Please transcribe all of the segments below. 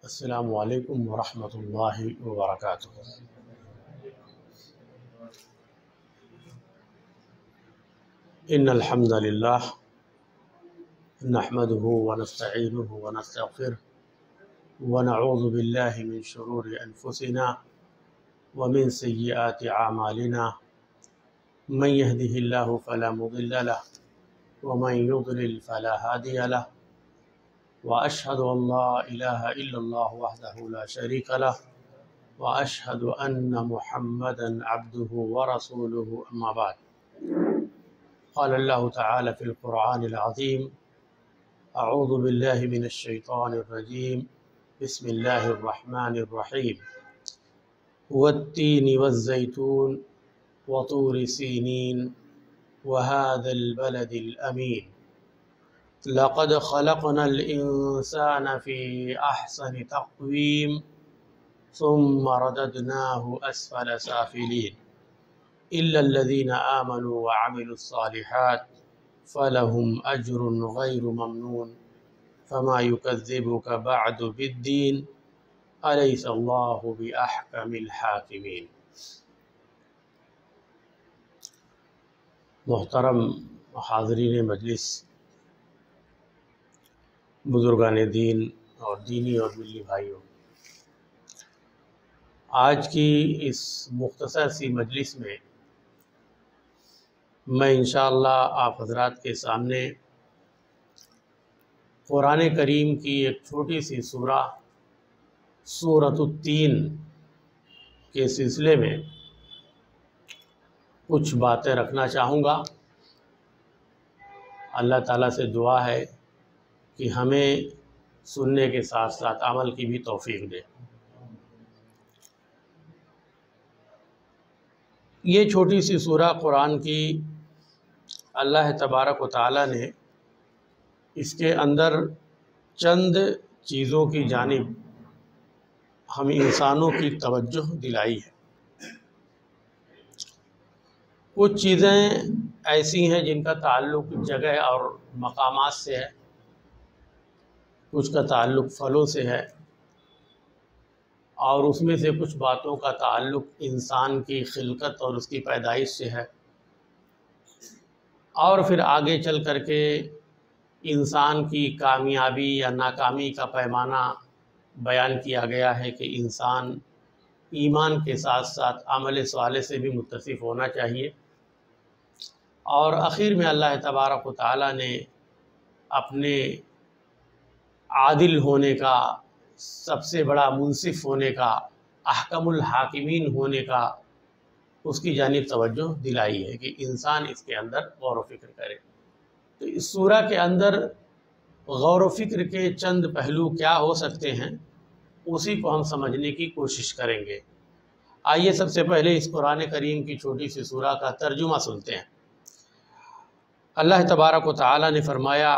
السلام علیکم ورحمۃ اللہ وبرکاتہ۔ ان الحمد للہ نحمده ونستعینه ونستغفره ونعوذ باللہ من شرور انفسنا ومن سیئات اعمالنا من يهده اللہ فلا مضل له ومن يضلل فلا هادی له وأشهد أن لا إله إلا الله وحده لا شريك له وأشهد أن محمدا عبده ورسوله أما بعد قال الله تعالى في القرآن العظيم أعوذ بالله من الشيطان الرجيم بسم الله الرحمن الرحيم والتين والزيتون وطور سينين وهذا البلد الأمين لقد خلقنا الإنسان في أحسن تقويم ثم رددناه أسفل سافلين إلا الذين آمنوا وعملوا الصالحات فلهم أجر غير ممنون فما يكذبك بعد بالدين أليس الله بأحكم الحاكمين۔ محترم حاضرین مجلس، بزرگان دین اور دینی اور ملی بھائیوں، آج کی اس مختصر سی مجلس میں میں انشاءاللہ آپ حضرات کے سامنے قرآن کریم کی ایک چھوٹی سی سورہ سورۃ التین کے سلسلے میں کچھ باتیں رکھنا چاہوں گا۔ اللہ تعالیٰ سے دعا ہے کہ ہمیں سننے کے ساتھ ساتھ عمل کی بھی توفیق دے۔ یہ چھوٹی سی سورہ قرآن کی اللہ تبارک و تعالیٰ نے اس کے اندر چند چیزوں کی جانب ہم انسانوں کی توجہ دلائی ہے۔ کچھ چیزیں ایسی ہیں جن کا تعلق جگہ اور مقامات سے ہے، کچھ کا تعلق پھلوں سے ہے، اور اس میں سے کچھ باتوں کا تعلق انسان کی خلقت اور اس کی پیدائش سے ہے، اور پھر آگے چل کر کے انسان کی کامیابی یا ناکامی کا پیمانہ بیان کیا گیا ہے کہ انسان ایمان کے ساتھ ساتھ عمل صالح سے بھی متصف ہونا چاہیے، اور آخر میں اللہ تبارک و تعالیٰ نے اپنے عادل ہونے کا، سب سے بڑا منصف ہونے کا، احکم الحاکمین ہونے کا اس کی جانب توجہ دلائی ہے کہ انسان اس کے اندر غور و فکر کرے۔ تو اس سورہ کے اندر غور و فکر کے چند پہلو کیا ہو سکتے ہیں، اسی کو ہم سمجھنے کی کوشش کریں گے۔ آئیے سب سے پہلے اس قرآن کریم کی چھوٹی سی سورہ کا ترجمہ سنتے ہیں۔ اللہ تبارک و تعالیٰ نے فرمایا،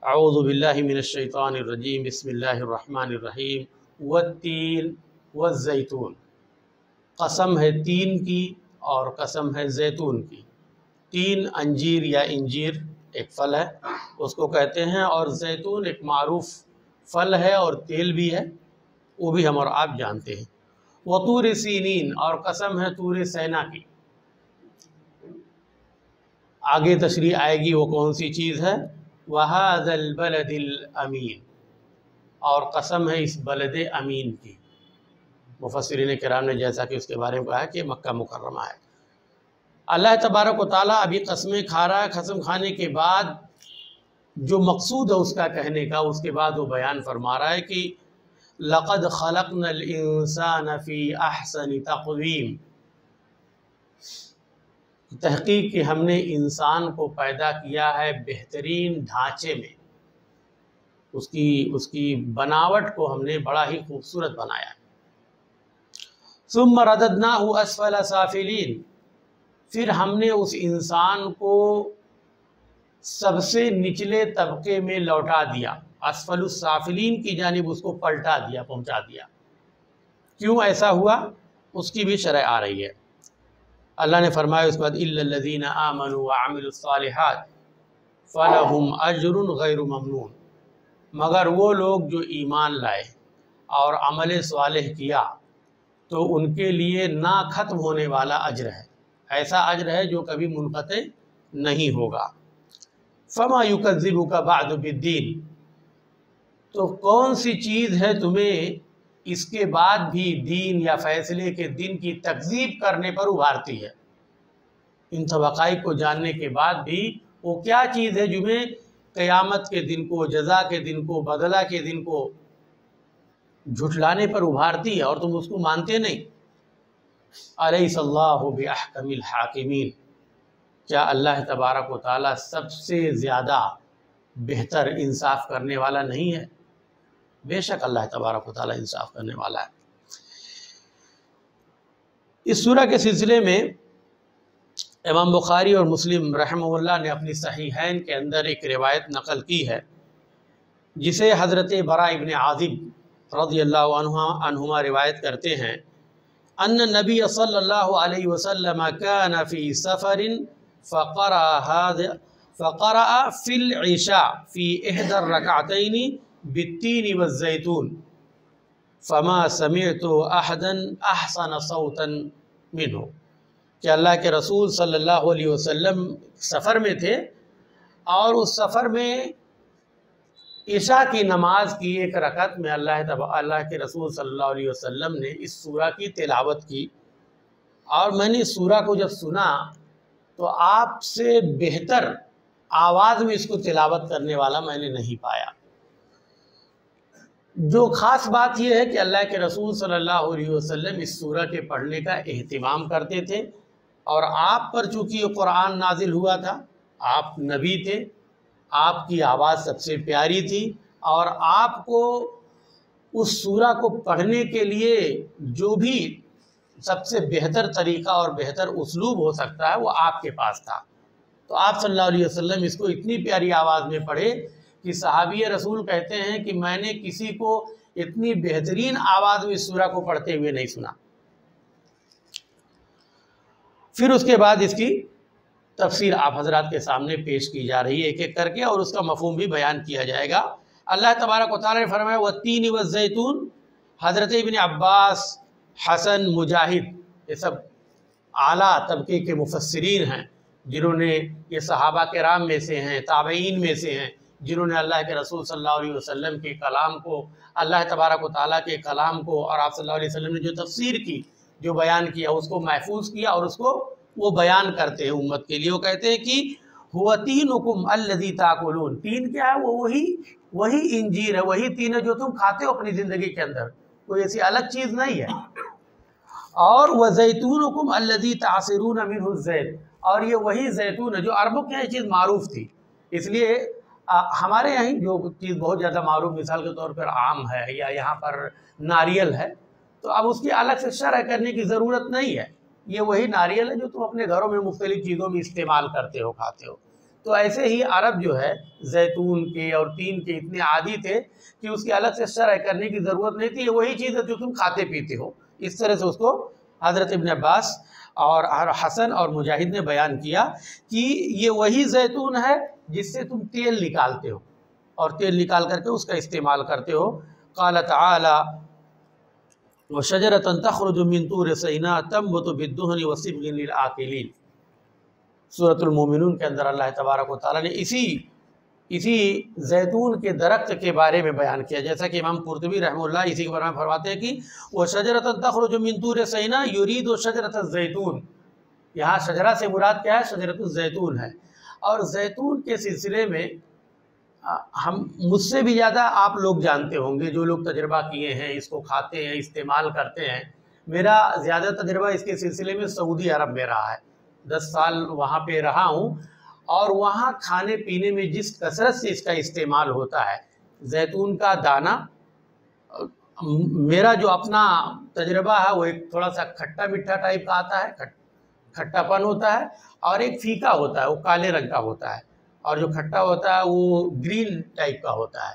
اعوذ باللہ من الشیطان الرجیم بسم اللہ الرحمن الرحیم والتین والزیتون، قسم ہے تین کی اور قسم ہے زیتون کی۔ تین انجیر یا انجیر ایک پھل ہے، اس کو کہتے ہیں، اور زیتون ایک معروف پھل ہے اور تیل بھی ہے، وہ بھی ہم اور آپ جانتے ہیں۔ وطور سینین، اور قسم ہے طور سینا کی۔ آگے تشریح آئے گی وہ کون سی چیز ہے۔ وَهَذَا الْبَلَدِ الْأَمِينِ، اور قسم ہے اس بلد امین کی۔ مفسرین کرام نے جیسا کہ اس کے بارے میں کہا ہے کہ مکہ مکرمہ ہے۔ اللہ تبارک و تعالیٰ ابھی قسمیں کھا رہا ہے، قسم کھانے کے بعد جو مقصود ہے اس کا کہنے کا، اس کے بعد وہ بیان فرما رہا ہے کہ لَقَدْ خَلَقْنَا الْإِنسَانَ فِي أَحْسَنِ تَقْوِيمٍ، تحقیق کہ ہم نے انسان کو پیدا کیا ہے بہترین ڈھانچے میں، اس کی بناوٹ کو ہم نے بڑا ہی خوبصورت بنایا ہے۔ ثم رددناه اسفل سافلین، پھر ہم نے اس انسان کو سب سے نچلے طبقے میں لوٹا دیا، اسفل السافلین کی جانب اس کو پلٹا دیا، پہنچا دیا۔ کیوں ایسا ہوا اس کی بھی شرح آ رہی ہے۔ اللہ نے فرمایا اس کے بعد اِلَّا الَّذِينَ آمَنُوا وَعَمِلُوا الصَّالِحَاتِ فَلَهُمْ أَجْرٌ غَيْرُ مَمْنُونٍ، مگر وہ لوگ جو ایمان لائے اور عمل صالح کیا تو ان کے لیے نہ ختم ہونے والا اجر ہے، ایسا اجر ہے جو کبھی منقطع نہیں ہوگا۔ فما یکذبک بعد بالدین، تو کون سی چیز ہے تمہیں اس کے بعد بھی دین یا فیصلے کے دن کی تکذیب کرنے پر ابھارتی ہے؟ ان سب حقائق کو جاننے کے بعد بھی وہ کیا چیز ہے جو میں قیامت کے دن کو، جزا کے دن کو، بدلہ کے دن کو جھٹلانے پر ابھارتی ہے اور تم اس کو مانتے نہیں؟ الیس اللہ باحکم الحاکمین، کیا اللہ تبارک و تعالیٰ سب سے زیادہ بہتر انصاف کرنے والا نہیں ہے؟ بے شک اللہ تبارک و تعالیٰ انصاف کرنے والا ہے۔ اس سورہ کے سلسلے میں امام بخاری اور مسلم رحمہ اللہ نے اپنی صحیحین کے اندر ایک روایت نقل کی ہے جسے حضرت براء ابن عازب رضی اللہ عنہما روایت کرتے ہیں، ان نبی صلی اللہ علیہ وسلم کان فی سفر فقرأ فی العشاء فی احدى الرکعتین بالتین والزیتون فما سمعت احدا احسن صوتا منہ، کہ اللہ کے رسول صلی اللہ علیہ وسلم سفر میں تھے اور اس سفر میں عشاء کی نماز کی ایک رکعت میں اللہ کے رسول صلی اللہ علیہ وسلم نے اس سورہ کی تلاوت کی، اور میں نے اس سورہ کو جب سنا تو آپ سے بہتر آواز میں اس کو تلاوت کرنے والا میں نے نہیں پایا۔ جو خاص بات یہ ہے کہ اللہ کے رسول صلی اللہ علیہ وسلم اس سورہ کے پڑھنے کا اہتمام کرتے تھے، اور آپ پر چونکہ یہ قرآن نازل ہوا تھا، آپ نبی تھے، آپ کی آواز سب سے پیاری تھی، اور آپ کو اس سورہ کو پڑھنے کے لیے جو بھی سب سے بہتر طریقہ اور بہتر اسلوب ہو سکتا ہے وہ آپ کے پاس تھا، تو آپ صلی اللہ علیہ وسلم اس کو اتنی پیاری آواز میں پڑھے کہ صحابی رسول کہتے ہیں کہ میں نے کسی کو اتنی بہترین آواز میں اس سورہ کو پڑھتے ہوئے نہیں سنا۔ پھر اس کے بعد اس کی تفسیر آپ حضرات کے سامنے پیش کی جا رہی ہے ایک ایک کر کے، اور اس کا مفہوم بھی بیان کیا جائے گا۔ اللہ تبارک و تعالیٰ نے فرمایا والتین والزیتون، حضرت ابن عباس، حسن، مجاہد، یہ سب اعلیٰ طبقے کے مفسرین ہیں جنہوں نے، یہ صحابہ کرام میں سے ہیں، تابعین میں سے ہیں، جنہوں نے اللہ کے رسول صلی اللہ علیہ وسلم کے کلام کو، اللہ تبارک و تعالیٰ کے کلام کو، اور آپ صلی اللہ علیہ وسلم نے جو تفسیر کی، جو بیان کیا، اس کو محفوظ کیا اور اس کو وہ بیان کرتے ہیں امت کے لیے۔ وہ کہتے ہیں کہ ہوا تینکم الذی تاکلون، تین کیا ہے؟ وہ وہی انجیر ہے، وہی تین ہے جو تم کھاتے ہو اپنی زندگی کے اندر، کوئی ایسی الگ چیز نہیں ہے۔ اور وزیتونکم الذی تعصرون منہ الزیت، اور یہ وہی زیتون ہے جو عربوں کے یہاں یہ چیز معروف تھی، اس لیے ہمارے یہاں جو چیز بہت زیادہ معروف مثال کے طور پر آم ہے یا یہاں پر ناریل ہے، تو اب اس کی الگ سے شرح کرنے کی ضرورت نہیں ہے، یہ وہی ناریل ہے جو تم اپنے گھروں میں مختلف چیزوں میں استعمال کرتے ہو، کھاتے ہو۔ تو ایسے ہی عرب جو ہے زیتون کے اور تین کے اتنے عادی تھے کہ اس کی الگ سے شرح کرنے کی ضرورت نہیں تھی، یہ وہی چیز ہے جو تم کھاتے پیتے ہو۔ اس طرح سے اس کو حضرت ابن عباس اور حسن اور مجاہد نے بیان کیا کہ یہ وہی زیتون ہے جس سے تم تیل نکالتے ہو، اور تیل نکال کر کے اس کا استعمال کرتے ہو۔ قال تعالی وَشَجَرَةً تَخْرُجُ مِن طُورِ سِينَاءَ تَنبُتُ بِالدُّهْنِ وَصِبْغٍ لِلْآكِلِينَ، سورۃ المومنون کے اندر اللہ تبارک و تعالیٰ نے اسی زیتون کے درخت کے بارے میں بیان کیا، جیسا کہ امام قرطبی رحمہ اللہ اسی کے بارے میں فرماتے ہیں کہ وَشَجَرَةً تَخْرُجُ مِن طُورِ سِينَاءَ يُرِيدُ شَجَرَةَ الزَّيْتُونَ، یہاں شجرہ سے مراد کیا ہے؟ شجرۃ الزیتون ہے۔ اور زیتون کے سلسلے میں مجھ سے بھی زیادہ آپ لوگ جانتے ہوں گے، جو لوگ تجربہ کیے ہیں، اس کو کھاتے ہیں، استعمال کرتے ہیں۔ میرا زیادہ تجربہ اس کے سلسلے میں سعودی عرب میں رہا ہے، 10 سال وہاں پہ رہا ہوں، اور وہاں کھانے پینے میں جس کثرت سے اس کا استعمال ہوتا ہے، زیتون کا دانہ، میرا جو اپنا تجربہ ہے وہ ایک تھوڑا سا کھٹا میٹھا ٹائپ کا آتا ہے، کھٹا پن ہوتا ہے، اور ایک پھیکا ہوتا ہے، وہ کالے رنگ کا ہوتا ہے، اور جو کھٹا ہوتا ہے وہ گرین ٹائپ کا ہوتا ہے،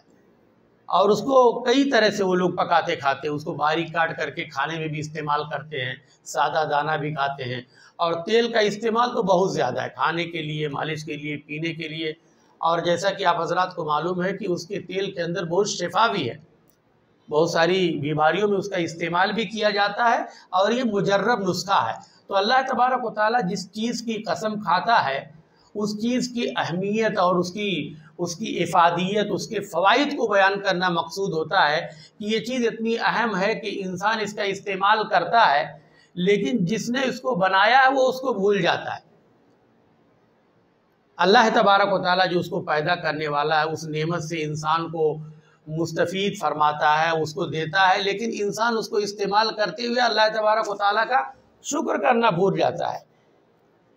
اور اس کو کئی طرح سے وہ لوگ پکاتے کھاتے ہیں، اس کو باریک کاٹ کر کے کھانے میں بھی استعمال کرتے ہیں، سادہ دانہ بھی کھاتے ہیں، اور تیل کا استعمال تو بہت زیادہ ہے، کھانے کے لیے، مالش کے لیے، پینے کے لیے، اور جیسا کہ آپ حضرات کو معلوم ہے کہ اس کے تیل کے اندر بہت شفا بھی ہے، بہت ساری بیماریوں میں اس کا استعمال بھی کیا جاتا ہے اور یہ مجرب نسخہ ہے۔ تو اللہ تبارک و تعالیٰ جس چیز کی قسم کھاتا ہے اس چیز کی اہمیت اور اس کی افادیت، اس کے فوائد کو بیان کرنا مقصود ہوتا ہے کہ یہ چیز اتنی اہم ہے کہ انسان اس کا استعمال کرتا ہے، لیکن جس نے اس کو بنایا ہے وہ اس کو بھول جاتا ہے۔ اللہ تبارک و تعالیٰ جو اس کو پیدا کرنے والا ہے اس نعمت سے انسان کو مستفید فرماتا ہے، اس کو دیتا ہے، لیکن انسان اس کو استعمال کرتے ہوئے اللہ تبارک و تعالیٰ کا شکر کرنا بھول جاتا ہے۔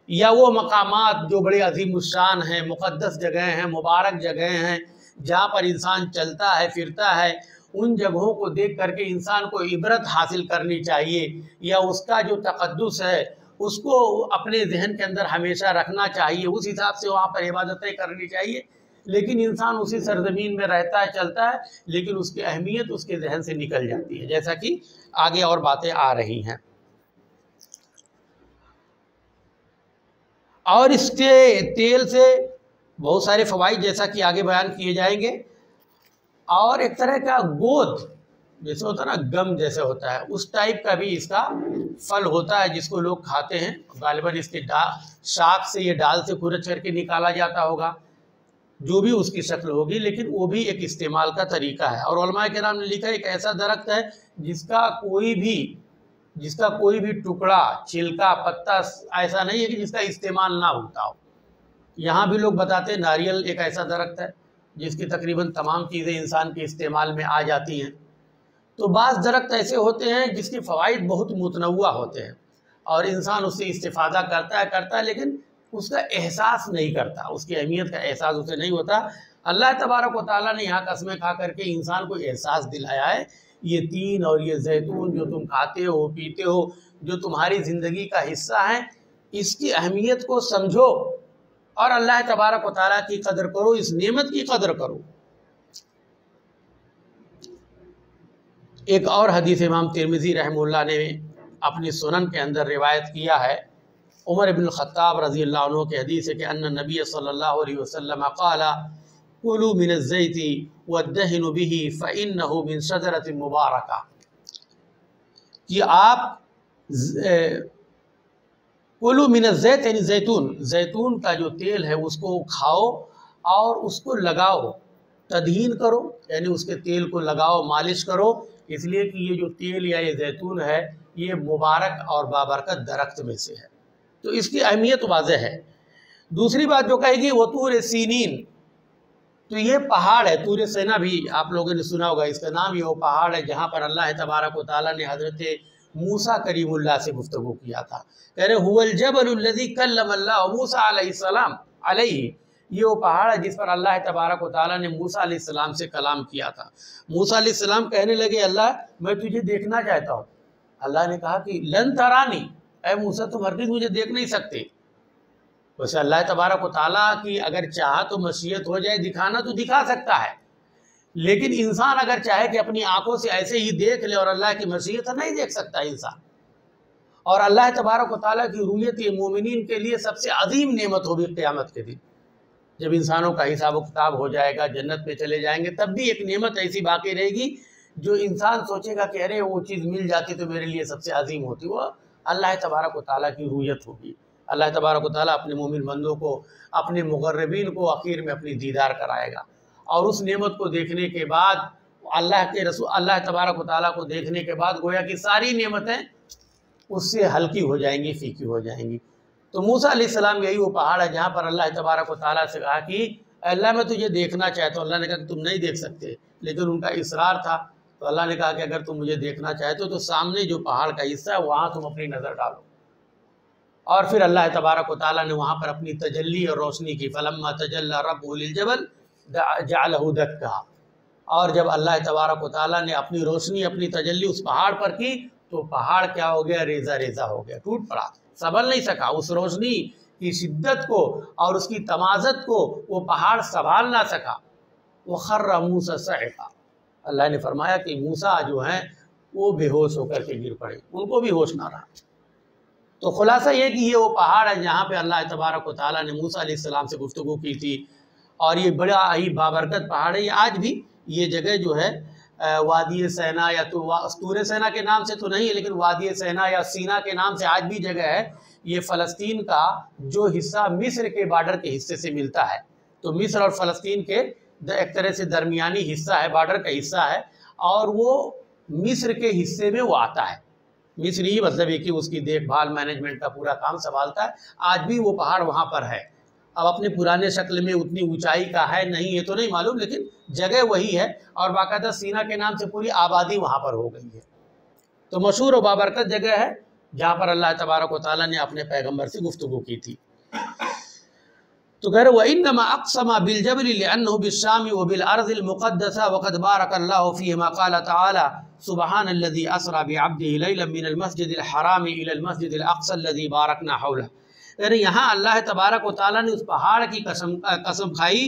یا وہ مقامات جو بڑے عظیم الشان ہیں، مقدس جگہیں ہیں، مبارک جگہیں ہیں، جہاں پر انسان چلتا ہے پھرتا ہے، ان جگہوں کو دیکھ کر کے انسان کو عبرت حاصل کرنی چاہیے، یا اس کا جو تقدس ہے اس کو اپنے ذہن کے اندر ہمیشہ رکھنا چاہیے، اس حساب سے وہاں پر عبادتیں کرنی چاہیے۔ لیکن انسان اسی سرزمین میں رہتا ہے، چلتا ہے، لیکن اس کی اہمیت اس کے ذہن سے نکل جاتی ہے، جیسا کہ آگے اور باتیں آ رہی ہیں۔ اور اس کے تیل سے بہت سارے فوائد جیسا کہ آگے بیان کیے جائیں گے۔ اور ایک طرح کا گود جیسے ہوتا ہے نا، گم جیسے ہوتا ہے، اس ٹائپ کا بھی اس کا پھل ہوتا ہے جس کو لوگ کھاتے ہیں۔ غالباً اس کے شاخ سے یہ ڈال سے کھرچ کر کے نکالا جاتا ہوگا، جو بھی اس کی شکل ہوگی، لیکن وہ بھی ایک استعمال کا طریقہ ہے۔ اور علماء کرام نے لکھا ایک ایسا درخت ہے جس کا کوئی بھی ٹکڑا، چھلکا، پتا ایسا نہیں ہے کہ جس کا استعمال نہ ہوتا ہو۔ یہاں بھی لوگ بتاتے ہیں ناریل ایک ایسا درخت ہے جس کی تقریباً تمام چیزیں انسان کے استعمال میں آ جاتی ہیں۔ تو بعض درخت ایسے ہوتے ہیں جس کے فوائد بہت متنوع ہوتے ہیں اور انسان اس سے استفادہ کرتا ہے لیکن اس کا احساس نہیں کرتا، اس کی اہمیت کا احساس اسے نہیں ہوتا۔ اللہ تبارک و تعالیٰ نے یہاں قسمیں کھا کر کے انسان کو احساس دلایا ہے، یہ تین اور یہ زیتون جو تم کھاتے ہو پیتے ہو، جو تمہاری زندگی کا حصہ ہیں، اس کی اہمیت کو سمجھو اور اللہ تبارک و تعالیٰ کی قدر کرو، اس نعمت کی قدر کرو۔ ایک اور حدیث امام ترمذی رحمہ اللہ نے اپنی سنن کے اندر روایت کیا ہے، عمر بن الخطاب رضی اللہ عنہ کی حدیث ہے کہ ان نبی صلی اللہ علیہ وسلم قال کلوا من الزیت وادہنوا بہ فإنہ من شجرۃ مبارکہ، کہ آپ کلوا من الزیت یعنی زیتون کا جو تیل ہے اس کو کھاؤ اور اس کو لگاؤ، تدہین کرو یعنی اس کے تیل کو لگاؤ، مالش کرو، اس لیے کہ یہ جو تیل یا یہ زیتون ہے یہ مبارک اور بابرکت درخت میں سے ہے، تو اس کی اہمیت واضح ہے۔ دوسری بات جو کہے گی وہ طور سینین، تو یہ پہاڑ ہے، طور سینا بھی آپ لوگوں نے سنا ہوگا، اس کا نام یہ وہ پہاڑ ہے جہاں پر اللہ تبارک و تعالیٰ نے حضرت موسیٰ کریم اللہ سے گفتگو کیا تھا، کہہ رہے هو الجبل الذی کلم اللہ موسیٰ علیہ السلام علیہ، یہ وہ پہاڑ ہے جس پر اللہ تبارک و تعالیٰ نے موسیٰ علیہ السلام سے کلام کیا تھا۔ موسیٰ علیہ السلام کہنے لگے اللہ میں تجھے دیکھنا چاہتا ہوں۔ اللہ نے کہا کہ لن ترانی، اے موسیٰ تم ہرگز مجھے دیکھ نہیں سکتے۔ ویسے اللہ تبارک و تعالیٰ کی اگر چاہا تو مشیت ہو جائے دکھانا تو دکھا سکتا ہے، لیکن انسان اگر چاہے کہ اپنی آنکھوں سے ایسے ہی دیکھ لے اور اللہ کی مشیت نہیں دیکھ سکتا انسان۔ اور اللہ تبارک و تعالیٰ کی رؤیت یہ مومنین کے لیے سب سے عظیم نعمت ہوگی قیامت کے دن، جب انسانوں کا حساب و کتاب ہو جائے گا، جنت میں چلے جائیں گے، تب بھی ایک نعمت ایسی باقی رہے گی جو انسان سوچے گا کہ ارے وہ چیز مل جاتی تو میرے لیے سب سے عظیم ہوتی، وہ اللہ تبارک و تعالیٰ کی رؤیت ہوگی۔ اللہ تبارک و تعالیٰ اپنے مومن بندوں کو، اپنے مقربین کو آخر میں اپنی دیدار کرائے گا، اور اس نعمت کو دیکھنے کے بعد اللہ تبارک و تعالیٰ کو دیکھنے کے بعد گویا کہ ساری نعمتیں اس سے ہلکی ہو جائیں گی، پھیکی ہو جائیں گی۔ تو موسیٰ علیہ السلام یہی وہ پہاڑ ہے جہاں پر اللہ تبارک و تعالیٰ سے کہا کہ اللہ میں تجھے دیکھنا چاہتا ہوں۔ اللہ نے کہا کہ تم نہیں دیکھ سکتے، لیکن ان کا اصرار تھا، تو اللہ نے کہا کہ اگر تم مجھے دیکھنا چاہتے ہو تو سامنے جو پہاڑ کا حصہ ہے وہاں تم اپنی نظر ڈالو۔ اور پھر اللہ تبارک و تعالیٰ نے وہاں پر اپنی تجلی اور روشنی کی، فَلَمَّا تَجَلَّى رَبُّهُ لِلْجَبَلِ جَعَلَهُ دَكًّا، اور جب اللہ تبارک و تعالیٰ نے اپنی روشنی، اپنی تجلی اس پہاڑ پر کی تو پہاڑ کیا ہو گیا؟ ریزہ ریزہ ہو گیا، ٹوٹ پڑا، سنبھل نہیں سکا۔ اس روشنی کی شدت کو اور اس کی تمازت کو وہ پہاڑ سنبھال نہ سکا۔ وَخَرَّ مُوسَىٰ صَعِقًا، اللہ نے فرمایا کہ موسیٰ جو ہیں وہ بے ہوش ہو کر کے گر پڑے، ان کو بھی ہوش نہ رہا۔ تو خلاصہ یہ کہ یہ وہ پہاڑ ہے جہاں پہ اللہ تبارک و تعالیٰ نے موسیٰ علیہ السلام سے گفتگو کی تھی، اور یہ بڑا ہی بابرکت پہاڑ ہے۔ یہ آج بھی یہ جگہ جو ہے وادی سینا یا طور سینا کے نام سے تو نہیں ہے، لیکن وادی سینا یا سینا کے نام سے آج بھی جگہ ہے، یہ فلسطین کا جو حصہ مصر کے بارڈر کے حصے سے ملتا ہے. تو مصر اور فلسطین کے ایک طرح سے درمیانی حصہ ہے، بارڈر کا حصہ ہے، اور وہ مصر کے حصے میں وہ آتا ہے. مصر ہی مطلب ہے کہ اس کی دیکھ بھال مینجمنٹ کا پورا کام سنبھالتا ہے. آج بھی وہ پہاڑ وہاں پر ہے. اب اپنے پرانے شکل میں اتنی اونچائی کا ہے نہیں، یہ تو نہیں معلوم، لیکن جگہ وہی ہے، اور باقاعدہ سینا کے نام سے پوری آبادی وہاں پر ہو گئی ہے. تو مشہور و بابرکت جگہ ہے جہاں پر اللہ تبارک و تعالیٰ نے اپنے پیغمبر سے گفتگو کی تھی. تو کہہ رہے وَإِنَّمَا أَقْسَمَ بِالْجَبْلِ لِأَنَّهُ بِالشَّامِ وَبِالْأَرْضِ الْمُقَدَّسَةِ وَقَدْ بَارَكَ اللَّهُ فِيهِمَا قَالَ تَعَالَى سُبْحَانَ الَّذِي أَسْرَى بِعَبْدِهِ لَيْلًا مِنَ الْمَسْجِدِ الْحَرَامِ إِلَى الْمَسْجِدِ الْأَقْصَى الَّذِي بَارَكْنَا حَوْلَهُ. یعنی یہاں اللہ تبارک و تعالیٰ نے اس پہاڑ کی قسم کھائی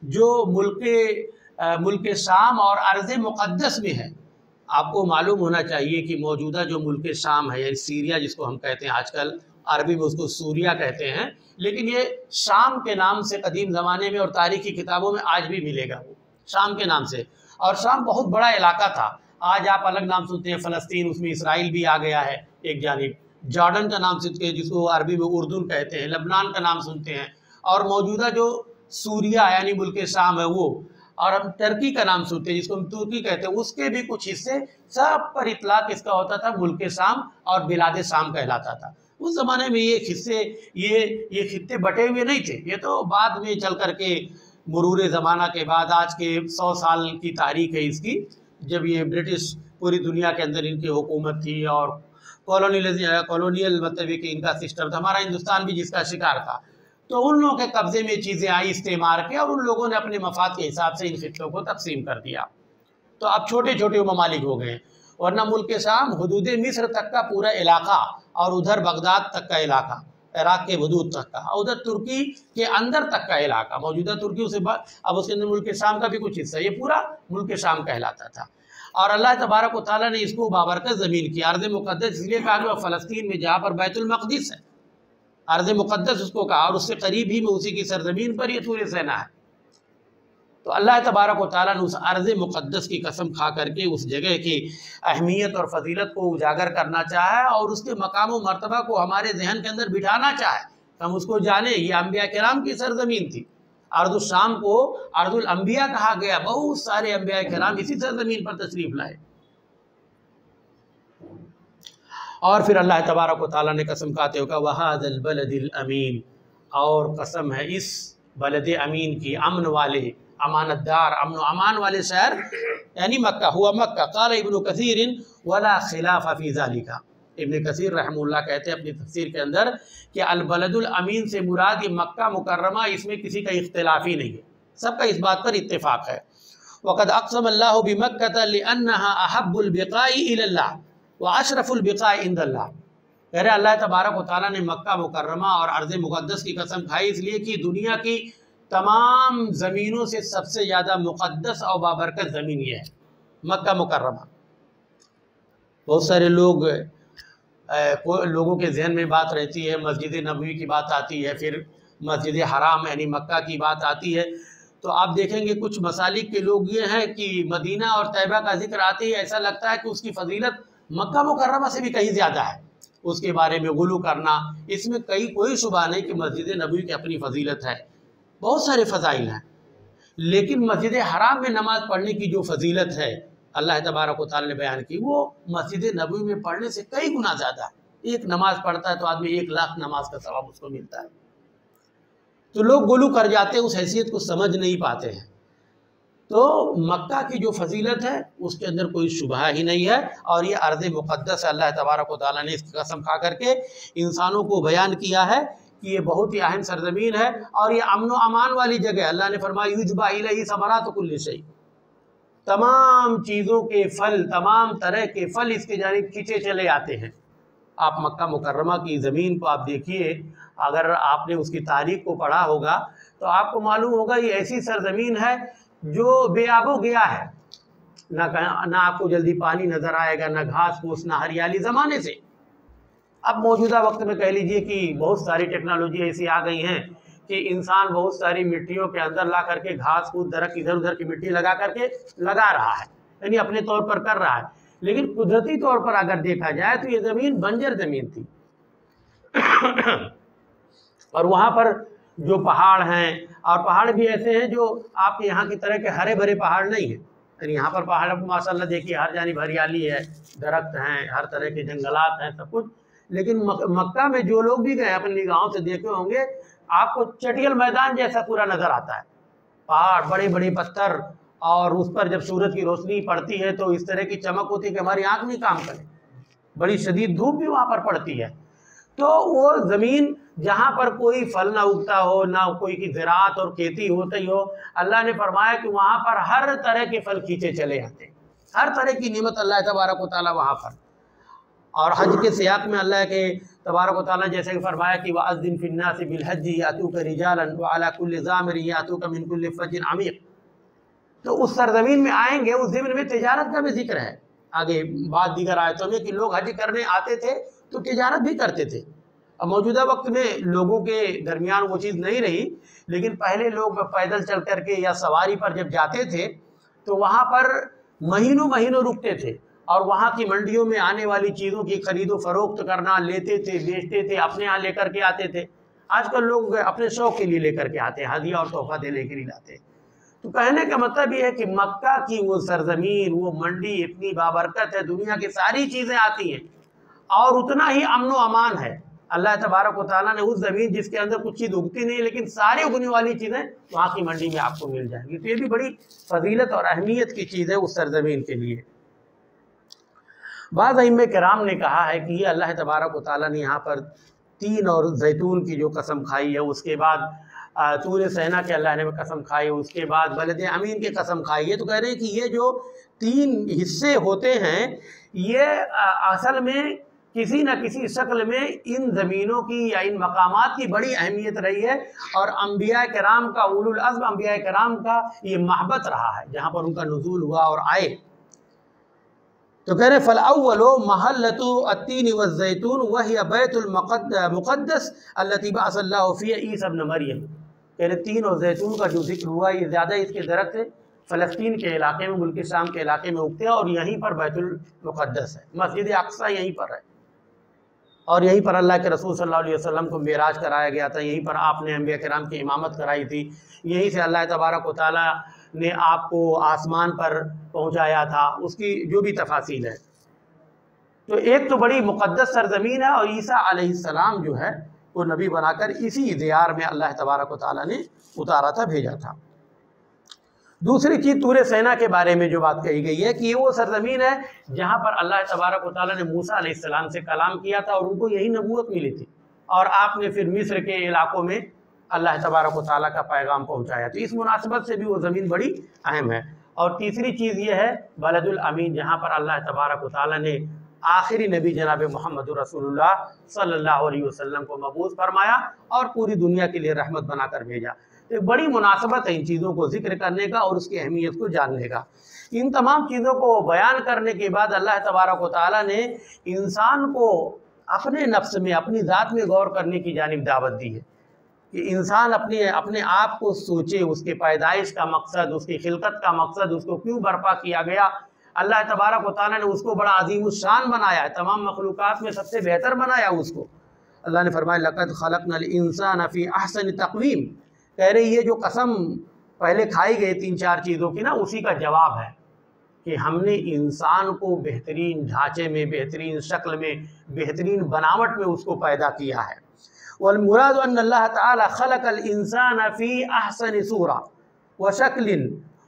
جو ملک شام اور ارض مقدس میں ہے. آپ کو معلوم ہونا چاہیے کہ موجودہ جو ملک شام ہے، یعنی سیریا جس کو ہم کہتے ہیں، آج کل عربی میں اس کو سوریا کہتے ہیں، لیکن یہ شام کے نام سے قدیم زمانے میں اور تاریخی کتابوں میں آج بھی ملے گا، وہ شام کے نام سے. اور شام بہت بڑا علاقہ تھا. آج آپ الگ نام سنتے ہیں فلسطین، اس میں اسرائیل بھی آ گیا ہے ایک جانب. جارڈن کا نام سنتے ہیں جس کو عربی میں اردن کہتے ہیں. لبنان کا نام سنتے ہیں. اور موجودہ جو سوریا یعنی ملک شام ہے وہ، اور ہم ترکی کا نام سنتے ہیں جس کو ہم ترکی کہتے ہیں، اس کے بھی کچھ حصے، سب پر اطلاق اس کا ہوتا تھا ملک شام اور بلاد شام کہلاتا تھا. اس زمانے میں یہ حصے یہ خطے بٹے ہوئے نہیں تھے. یہ تو بعد میں چل کر کے مرور زمانہ کے بعد، آج کے 100 سال کی تاریخ ہے اس کی، جب یہ برٹش پوری دنیا کے اندر ان کی حکومت تھی اور کالونیل مطلب کہ ان کا سسٹم تھا. ہمارا ہندوستان بھی جس کا شکار تھا، تو ان لوگوں کے قبضے میں چیزیں آئی استعمار کے، اور ان لوگوں نے اپنے مفاد کے حساب سے ان خطوں کو تقسیم کر دیا. تو اب چھوٹے چھوٹے ممالک ہو گئے. ورنہ ملک شام حدود مصر تک کا پورا علاقہ، اور ادھر بغداد تک کا علاقہ، عراق کے حدود تک کا، اور ادھر ترکی کے اندر تک کا علاقہ، موجودہ ترکی سے اب اس کے اندر ملک شام کا بھی کچھ حصہ، یہ پورا ملک شام کہلاتا تھا. اور اللہ تبارک و تعالیٰ نے اس کو بابرکت زمین کی، ارض مقدس اس لیے کہا کہ فلسطین میں جہاں پر بیت المقدس ہے، ارض مقدس اس کو کہا، اور اس سے قریب ہی میں اسی کی سرزمین پر یہ طور سینا ہے. تو اللہ تبارک و تعالیٰ نے اس ارض مقدس کی قسم کھا کر کے اس جگہ کی اہمیت اور فضیلت کو اجاگر کرنا چاہا ہے، اور اس کے مقام و مرتبہ کو ہمارے ذہن کے اندر بٹھانا چاہے، ہم اس کو جانیں. یہ انبیاء کرام کی سرزمین تھی. ارض الشام کو ارض الانبیاء کہا گیا. بہت سارے انبیاء کرام اسی سرزمین پر تشریف لائے. اور پھر اللہ تبارک و تعالیٰ نے قسم کھاتے ہوئے کہا وَهَذَا الْبَلَدِ الْأَمِينَ، اور قسم ہے اس بلد امین کی، امن والے، امانت دار، امن و امان والے شہر یعنی مکہ. ہوا مکہ. قال ابن کثیر ولا خلاف فی ذالک. ابن کثیر رحمہ اللہ کہتے ہیں اپنی تفسیر کے اندر کہ البلد الامین سے مراد یہ مکہ مکرمہ، اس میں کسی کا اختلاف ہی نہیں ہے، سب کا اس بات پر اتفاق ہے. وقد اقسم اللہ بمکہ لانها احب البقاء الی اللہ واشرف البقاء عند اللہ. کہہ رہے اللہ تبارک و تعالیٰ نے مکہ مکرمہ اور ارض مقدس کی قسم کھائی اس لیے کہ دنیا کی تمام زمینوں سے سب سے زیادہ مقدس اور بابرکت زمین یہ ہے مکہ مکرمہ. بہت سارے لوگوں کے ذہن میں بات رہتی ہے، مسجد نبوی کی بات آتی ہے، پھر مسجد حرام یعنی مکہ کی بات آتی ہے، تو آپ دیکھیں گے کچھ مسالک کے لوگ یہ ہیں کہ مدینہ اور طیبہ کا ذکر آتے ہی ایسا لگتا ہے کہ اس کی فضیلت مکہ مکرمہ سے بھی کہیں زیادہ ہے. اس کے بارے میں غلو کرنا، اس میں کوئی شبہ نہیں کہ مسجد نبوی کی اپنی فضیلت ہے، بہت سارے فضائل ہیں، لیکن مسجد حرام میں نماز پڑھنے کی جو فضیلت ہے اللہ تبارک و تعالیٰ نے بیان کی، وہ مسجد نبوی میں پڑھنے سے کئی گنا زیادہ ہے. ایک نماز پڑھتا ہے تو آدمی 1,00,000 نماز کا ثواب اس کو ملتا ہے. تو لوگ غلو کر جاتے ہیں، اس حیثیت کو سمجھ نہیں پاتے ہیں. تو مکہ کی جو فضیلت ہے اس کے اندر کوئی شبہ ہی نہیں ہے، اور یہ ارض مقدس ہے. اللہ تبارک و تعالیٰ نے اس کی قسم کھا کر کے انسانوں کو بیان کیا ہے کہ یہ بہت ہی اہم سرزمین ہے، اور یہ امن و امان والی جگہ. اللہ نے فرمایا یجبا الیہ ثمرات کل شیء، تمام چیزوں کے پھل، تمام طرح کے پھل اس کی جانب کھینچے چلے آتے ہیں. آپ مکہ مکرمہ کی زمین کو آپ دیکھیے، اگر آپ نے اس کی تاریخ کو پڑھا ہوگا تو آپ کو معلوم ہوگا یہ ایسی سرزمین ہے جو بے آب و گیا ہے، نہ آپ کو جلدی پانی نظر آئے گا، نہ گھاس پھوس، نہ ہریالی زمانے سے. اب موجودہ وقت میں کہہ لیجئے کہ بہت ساری ٹیکنالوجی ایسی آ گئی ہیں کہ انسان بہت ساری مٹیوں کے اندر لا کر کے گھاس پھوس، درخت ادھر ادھر کی مٹی لگا کر کے لگا رہا ہے، یعنی اپنے طور پر کر رہا ہے، لیکن قدرتی طور پر اگر دیکھا جائے تو یہ زمین بنجر زمین تھی اور وہاں پر جو پہاڑ ہیں، اور پہاڑ بھی ایسے ہیں جو آپ کے یہاں کی طرح کے ہرے بھرے پہاڑ نہیں ہیں، یعنی یہاں پر پہاڑ ماشاء اللہ دیکھیے ہر جانب ہریالی ہے، درخت ہیں، ہر طرح کے جنگلات ہیں، سب کچھ. لیکن مکہ میں جو لوگ بھی گئے اپنی نگاہوں سے دیکھے ہوں گے، آپ کو چٹیل میدان جیسا پورا نظر آتا ہے، پہاڑ، بڑے بڑے پتھر، اور اس پر جب سورج کی روشنی پڑتی ہے تو اس طرح کی چمک ہوتی ہے کہ ہماری آنکھ نہیں کام کرے، بڑی شدید دھوپ بھی وہاں پر پڑتی ہے. تو وہ زمین جہاں پر کوئی پھل نہ اگتا ہو، نہ کوئی کی زراعت اور کھیتی ہوتی ہو، اللہ نے فرمایا کہ وہاں پر ہر طرح کے پھل کھینچے چلے آتے، ہر طرح کی نعمت اللہ تبارک و تعالیٰ وہاں پر. اور حج کے سیاق میں اللہ کے تبارک و تعالیٰ جیسے کہ فرمایا کہ وَأَذِّن فِي النَّاسِ بِالْحَجِّ يَأْتُوكَ رِجَالًا وَعَلَى كُلِّ ضَامِرٍ يَأْتُوكَ مِنْ كُلِّ فَجٍّ عَمِيقٍ. تو اس سرزمین میں آئیں گے، اس ضمن میں تجارت کا بھی ذکر ہے آگے بعد دیگر آیتوں میں کہ لوگ حج کرنے آتے تھے تو تجارت بھی کرتے تھے. اب موجودہ وقت میں لوگوں کے درمیان وہ چیز نہیں رہی، لیکن پہلے لوگ پیدل چل کر کے یا سواری پر جب جاتے تھے تو وہاں پر مہینوں مہینوں رکتے تھے اور وہاں کی منڈیوں میں آنے والی چیزوں کی خرید و فروخت کرنا، لیتے تھے، بیچتے تھے، اپنے ہاں لے کر کے آتے تھے. آج کل لوگ اپنے شوق کے لیے لے کر کے آتے ہیں، ہدیہ اور تحفہ دینے کے لیے لاتے ہیں. تو کہنے کا مطلب یہ ہے کہ مکہ کی وہ سرزمین، وہ منڈی اتنی بابرکت ہے، دنیا کی ساری چیزیں آتی ہیں اور اتنا ہی امن و امان ہے. اللہ تبارک و تعالیٰ نے اس زمین جس کے اندر کچھ چیز اگتی نہیں لیکن ساری اگنے والی چیزیں وہاں کی منڈی میں آپ کو مل جائیں گی. تو یہ بھی بڑی فضیلت اور اہمیت کی چیز ہے اس سرزمین کے لیے. بعض ائمہ کرام نے کہا ہے کہ یہ اللہ تبارک و تعالیٰ نے یہاں پر تین اور زیتون کی جو قسم کھائی ہے، اس کے بعد طور سینا کے اللہ نے قسم کھائی، اس کے بعد بلد امین کی قسم کھائی ہے. تو کہہ رہے ہیں کہ یہ جو تین حصے ہوتے ہیں یہ اصل میں کسی نہ کسی شکل میں ان زمینوں کی یا ان مقامات کی بڑی اہمیت رہی ہے اور انبیاء کرام کا، اولو العزم انبیاء کرام کا یہ محبت رہا ہے جہاں پر ان کا نزول ہوا اور آئے. تو کہہ رہے فَالْأَوَّلُ مَحَلَّةُ التِّينِ وَالزَّيْتُونِ وَهِيَ بَيْتُ الْمُقَدَّسِ الَّتِي بَعَثَ اللَّهُ فِيهَا عِيسَى ابْنَ مَرْيَمَ. کہہ رہے تین اور زیتون کا جو ذکر ہوا یہ زیادہ اس کے درخت فلسطین کے علاقے میں، ملک شام کے علاقے میں اگتے ہیں اور یہیں پر بیت المقدس ہے، مسجد اقصی یہیں پر ہے اور یہیں پر اللہ کے رسول صلی اللہ علیہ وسلم کو معراج کرایا گیا تھا، یہیں پر آپ نے انبیاء کرام کی امامت کرائی تھی، یہیں سے اللہ تبارک و تعالیٰ نے آپ کو آسمان پر پہنچایا تھا، اس کی جو بھی تفاصیل ہے. تو ایک تو بڑی مقدس سرزمین ہے اور عیسیٰ علیہ السلام جو ہے وہ نبی بنا کر اسی دیار میں اللہ تبارک و تعالیٰ نے اتارا تھا، بھیجا تھا. دوسری چیز طور سینا کے بارے میں جو بات کہی گئی ہے کہ یہ وہ سرزمین ہے جہاں پر اللہ تبارک و تعالیٰ نے موسیٰ علیہ السلام سے کلام کیا تھا اور ان کو یہی نبوت ملی تھی اور آپ نے پھر مصر کے علاقوں میں اللہ تبارک و تعالیٰ کا پیغام پہنچایا. تو اس مناسبت سے بھی وہ زمین بڑی اہم ہے. اور تیسری چیز یہ ہے بلد الامین جہاں پر اللہ تبارک و تعالیٰ نے آخری نبی جناب محمد رسول اللہ صلی اللہ علیہ وسلم کو مبعوث فرمایا اور پوری دنیا کے لیے رحمت بنا کر بھیجا. ایک بڑی مناسبت ہے ان چیزوں کو ذکر کرنے کا اور اس کی اہمیت کو جاننے کا. ان تمام چیزوں کو بیان کرنے کے بعد اللہ تبارک و تعالیٰ نے انسان کو اپنے نفس میں، اپنی ذات میں غور کرنے کی جانب دعوت دی ہے کہ انسان اپنے آپ کو سوچے، اس کے پیدائش کا مقصد، اس کی خلقت کا مقصد، اس کو کیوں برپا کیا گیا. اللہ تبارک و تعالیٰ نے اس کو بڑا عظیم الشان بنایا ہے، تمام مخلوقات میں سب سے بہتر بنایا اس کو. اللہ نے فرمایا لَقَدْ خَلَقْنَا الْإِنسَانَ فِي أَحْسَنِ تَقْوِيمٍ. کہہ رہے یہ جو قسم پہلے کھائی گئی تین چار چیزوں کی نا، اسی کا جواب ہے کہ ہم نے انسان کو بہترین ڈھانچے میں، بہترین شکل میں، بہترین بناوٹ میں اس کو پیدا کیا ہے. والمراد ان اللہ تعالی خلق الانسان فی احسن صورہ وشکل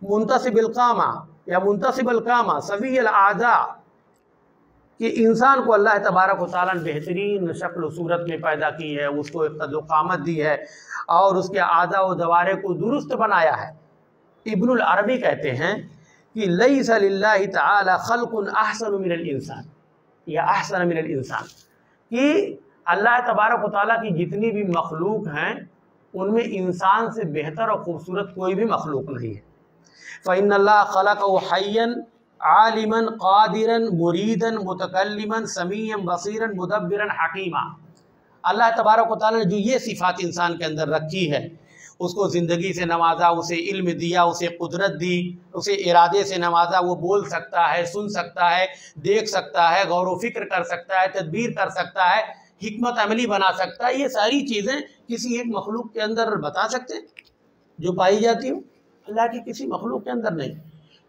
منتصب القامہ یا منتصب القامہ سوی الاعضاء، کہ انسان کو اللہ تبارک و تعالیٰ نے بہترین شکل و صورت میں پیدا کی ہے، اس کو ایک قد و قامت دی ہے اور اس کے اعضاء و دوارے کو درست بنایا ہے. ابن العربی کہتے ہیں کہ لیس للہ تعالی خلق احسن من الانسان یا احسن من الانسان، کہ اللہ تبارک و تعالیٰ کی جتنی بھی مخلوق ہیں ان میں انسان سے بہتر اور خوبصورت کوئی بھی مخلوق نہیں ہے. فإن اللہ خلقہ حیا عالما قادرا مریدا متکلما سمیعا بصیرا مدبرا حکیما. اللہ تبارک و تعالیٰ نے جو یہ صفات انسان کے اندر رکھی ہے اس کو زندگی سے نوازا، اسے علم دیا، اسے قدرت دی، اسے ارادے سے نوازا، وہ بول سکتا ہے، سن سکتا ہے، دیکھ سکتا ہے، غور و فکر کر سکتا ہے، تدبیر کر سکتا ہے، حکمت عملی بنا سکتا ہے۔ یہ ساری چیزیں کسی ایک مخلوق کے اندر بتا سکتے ہیں جو پائی جاتی ہوں؟ اللہ کی کسی مخلوق کے اندر نہیں۔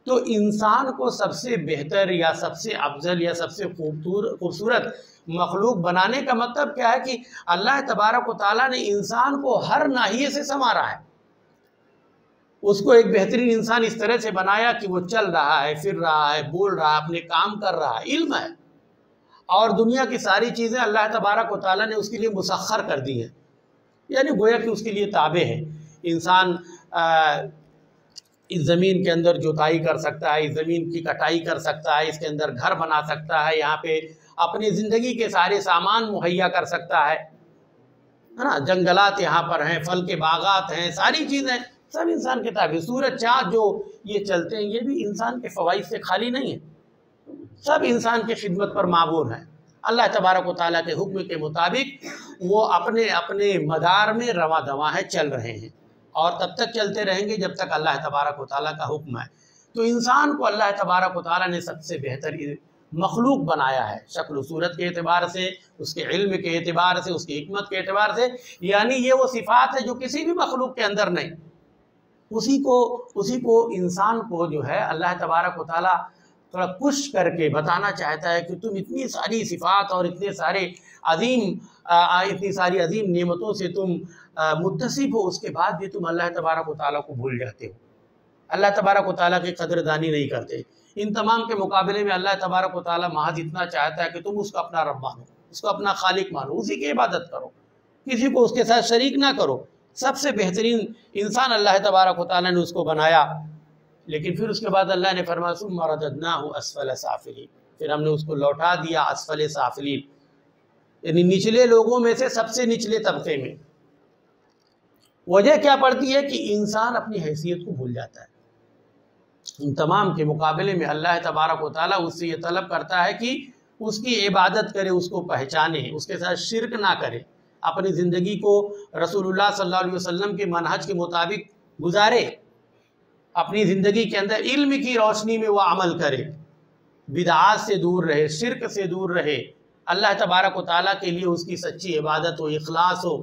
تو انسان کو سب سے بہتر یا سب سے افضل یا سب سے خوبصورت مخلوق بنانے کا مطلب کیا ہے کہ اللہ تبارک و تعالیٰ نے انسان کو ہر ناحیے سے سنوارا ہے۔ اس کو ایک بہترین انسان اس طرح سے بنایا کہ وہ چل رہا ہے، پھر رہا ہے، بول رہا ہے، اپنے کام کر رہا ہے، علم ہے، اور دنیا کی ساری چیزیں اللہ تبارک و تعالیٰ نے اس کے لیے مسخر کر دی ہیں، یعنی گویا کہ اس کے لیے تابع ہے۔ انسان اس زمین کے اندر جوتائی کر سکتا ہے، اس زمین کی کٹائی کر سکتا ہے، اس کے اندر گھر بنا سکتا ہے، یہاں پہ اپنی زندگی کے سارے سامان مہیا کر سکتا ہے نا، جنگلات یہاں پر ہیں، پھل کے باغات ہیں، ساری چیزیں سب انسان کے تابع۔ سورج چاند جو یہ چلتے ہیں، یہ بھی انسان کے فوائد سے خالی نہیں ہیں، سب انسان کی خدمت پر معمور ہیں۔ اللہ تبارک و تعالیٰ کے حکم کے مطابق وہ اپنے اپنے مدار میں رواں دواں ہیں، چل رہے ہیں، اور تب تک چلتے رہیں گے جب تک اللہ تبارک و تعالیٰ کا حکم ہے۔ تو انسان کو اللہ تبارک و تعالیٰ نے سب سے بہتر مخلوق بنایا ہے، شکل و صورت کے اعتبار سے، اس کے علم کے اعتبار سے، اس کی حکمت کے اعتبار سے، یعنی یہ وہ صفات ہے جو کسی بھی مخلوق کے اندر نہیں۔ اسی کو انسان کو جو ہے اللہ تبارک و تعالیٰ تھوڑا کش کر کے بتانا چاہتا ہے کہ تم اتنی ساری صفات اور اتنی ساری عظیم نعمتوں سے تم متصف ہو، اس کے بعد بھی تم اللہ تبارک و تعالیٰ کو بھول جاتے ہو، اللہ تبارک و تعالیٰ کی قدردانی نہیں کرتے۔ ان تمام کے مقابلے میں اللہ تبارک و تعالیٰ محض اتنا چاہتا ہے کہ تم اس کو اپنا رب مانو، اس کو اپنا خالق مانو، اسی کی عبادت کرو، کسی کو اس کے ساتھ شریک نہ کرو۔ سب سے بہترین انسان اللہ تبارک و تعالیٰ نے اس کو بنایا، لیکن پھر اس کے بعد اللہ نے فرمایا ثم رددناہ اسفل سافلین، پھر ہم نے اس کو لوٹا دیا اسفل سافلین، یعنی نچلے لوگوں میں سے سب سے نچلے طبقے میں۔ وجہ کیا پڑتی ہے کہ انسان اپنی حیثیت کو بھول جاتا ہے۔ ان تمام کے مقابلے میں اللہ تبارک و تعالیٰ اس سے یہ طلب کرتا ہے کہ اس کی عبادت کرے، اس کو پہچانے، اس کے ساتھ شرک نہ کرے، اپنی زندگی کو رسول اللہ صلی اللہ علیہ وسلم کے منہج کے مطابق گزارے، اپنی زندگی کے اندر علم کی روشنی میں وہ عمل کرے، بدعات سے دور رہے، شرک سے دور رہے، اللہ تبارک و تعالیٰ کے لیے اس کی سچی عبادت ہو، اخلاص ہو۔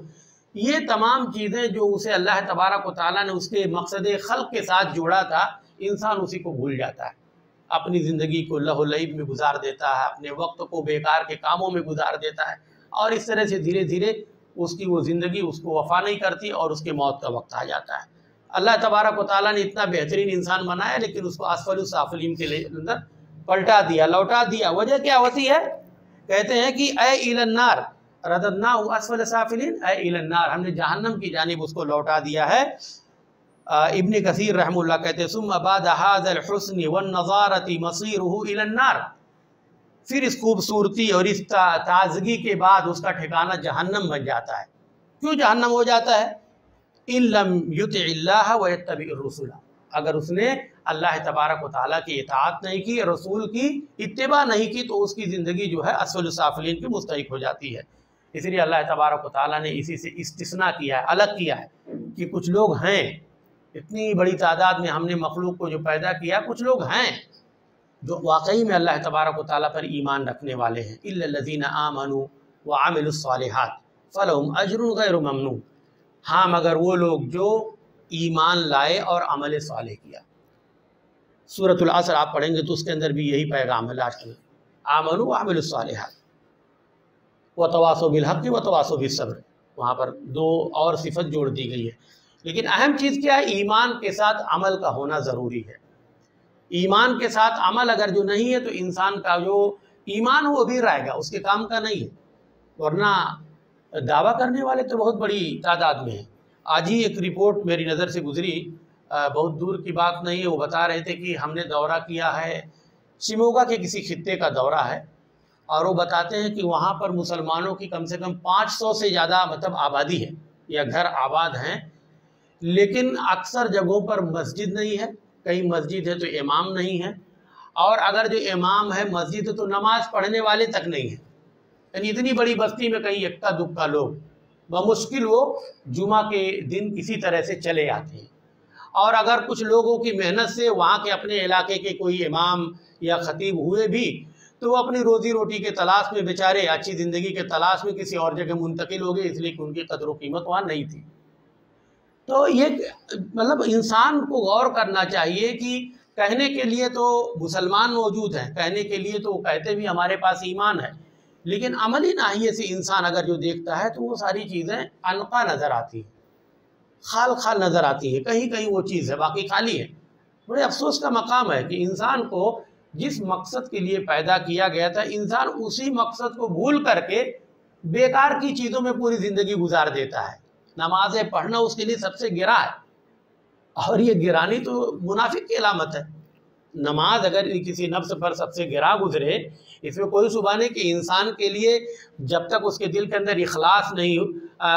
یہ تمام چیزیں جو اسے اللہ تبارک و تعالیٰ نے اس کے مقصد خلق کے ساتھ جوڑا تھا، انسان اسی کو بھول جاتا ہے، اپنی زندگی کو لہو لعب میں گزار دیتا ہے، اپنے وقت کو بیکار کے کاموں میں گزار دیتا ہے، اور اس طرح سے دھیرے دھیرے اس کی وہ زندگی اس کو وفا نہیں کرتی اور اس کے موت کا وقت آ جاتا ہے۔ اللہ تبارک و تعالیٰ نے اتنا بہترین انسان بنایا، لیکن اس کو اسفل السافلین کے اندر پلٹا دیا، لوٹا دیا۔ وجہ کیا ہوتی ہے؟ کہتے ہیں کہ اے الی النار رددناہ اسفل سافلین، اے الی النار، ہم نے جہنم کی جانب اس کو لوٹا دیا ہے۔ ابن کثیر رحمہ اللہ کہتے ہیں ثم بعد هذا الحسن والنضارة مصيره الى النار، پھر اس خوبصورتی اور اس تازگی کے بعد اس کا ٹھکانہ جہنم بن جاتا ہے۔ کیوں جہنم ہو جاتا ہے؟ ان لم یطع اللہ ویتبع الرسل، اگر اس نے اللہ تبارک و تعالیٰ کی اطاعت نہیں کی، رسول کی اتباع نہیں کی، تو اس کی زندگی جو ہے اسفل السافلین کی مستحق ہو جاتی ہے۔ اس لیے اللہ تبارک و تعالیٰ نے اسی سے استثناء کیا ہے، الگ کیا ہے کہ کچھ لوگ ہیں، اتنی بڑی تعداد میں ہم نے مخلوق کو جو پیدا کیا، کچھ لوگ ہیں جو واقعی میں اللہ تبارک و تعالیٰ پر ایمان رکھنے والے ہیں۔ الا الذین آمنوا وعملوا الصالحات فلہم اجر غیر ممنون، ہاں مگر وہ لوگ جو ایمان لائے اور عمل صالح کیا۔ سورۃ العصر آپ پڑھیں گے تو اس کے اندر بھی یہی پیغام ہے لاسٹ میں، آمنوا وعملوا الصالحات وتواصوا بالحق وتواصوا بالصبر، وہاں پر دو اور صفت جوڑ دی گئی ہے۔ لیکن اہم چیز کیا ہے؟ ایمان کے ساتھ عمل کا ہونا ضروری ہے۔ ایمان کے ساتھ عمل اگر جو نہیں ہے تو انسان کا جو ایمان وہ بھی رہے گا، اس کے کام کا نہیں ہے، ورنہ دعویٰ کرنے والے تو بہت بڑی تعداد میں ہیں۔ آج ہی ایک رپورٹ میری نظر سے گزری، بہت دور کی بات نہیں ہے، وہ بتا رہے تھے کہ ہم نے دورہ کیا ہے، شیموگا کے کسی خطے کا دورہ ہے، اور وہ بتاتے ہیں کہ وہاں پر مسلمانوں کی کم سے کم 500 سے زیادہ آبادی ہے یا گھر آباد ہیں، لیکن اکثر جگہوں پر مسجد نہیں ہے، کئی مسجد ہے تو امام نہیں ہے، اور اگر جو امام ہے مسجد ہے تو نماز پڑھنے والے تک نہیں ہیں، یعنی اتنی بڑی بستی میں کہیں اکا دکا لوگ بمشکل وہ جمعہ کے دن کسی طرح سے چلے آتے ہیں، اور اگر کچھ لوگوں کی محنت سے وہاں کے اپنے علاقے کے کوئی امام یا خطیب ہوئے بھی تو وہ اپنی روزی روٹی کے تلاش میں بیچارے اچھی زندگی کے تلاش میں کسی اور جگہ منتقل ہو گئے، اس لیے کہ ان کی قدر و قیمت وہاں نہیں تھی۔ تو یہ مطلب انسان کو غور کرنا چاہیے کہ کہنے کے لیے تو مسلمان موجود ہیں، کہنے کے لیے تو وہ کہتے بھی ہمارے پاس ایمان ہے، لیکن عملی ناحیے سے انسان اگر جو دیکھتا ہے تو وہ ساری چیزیں انقا نظر آتی ہیں، خال خال نظر آتی ہے، کہیں کہیں وہ چیز ہے باقی خالی ہے۔ بڑے افسوس کا مقام ہے کہ انسان کو جس مقصد کے لیے پیدا کیا گیا تھا، انسان اسی مقصد کو بھول کر کے بیکار کی چیزوں میں پوری زندگی گزار دیتا ہے۔ نمازیں پڑھنا اس کے لیے سب سے گرا ہے، اور یہ گرانی تو منافق کی علامت ہے۔ نماز اگر کسی نفس پر سب سے گرا گزرے، اس میں کوئی شبہ نہیں کہ انسان کے لیے جب تک اس کے دل کے اندر اخلاص نہیں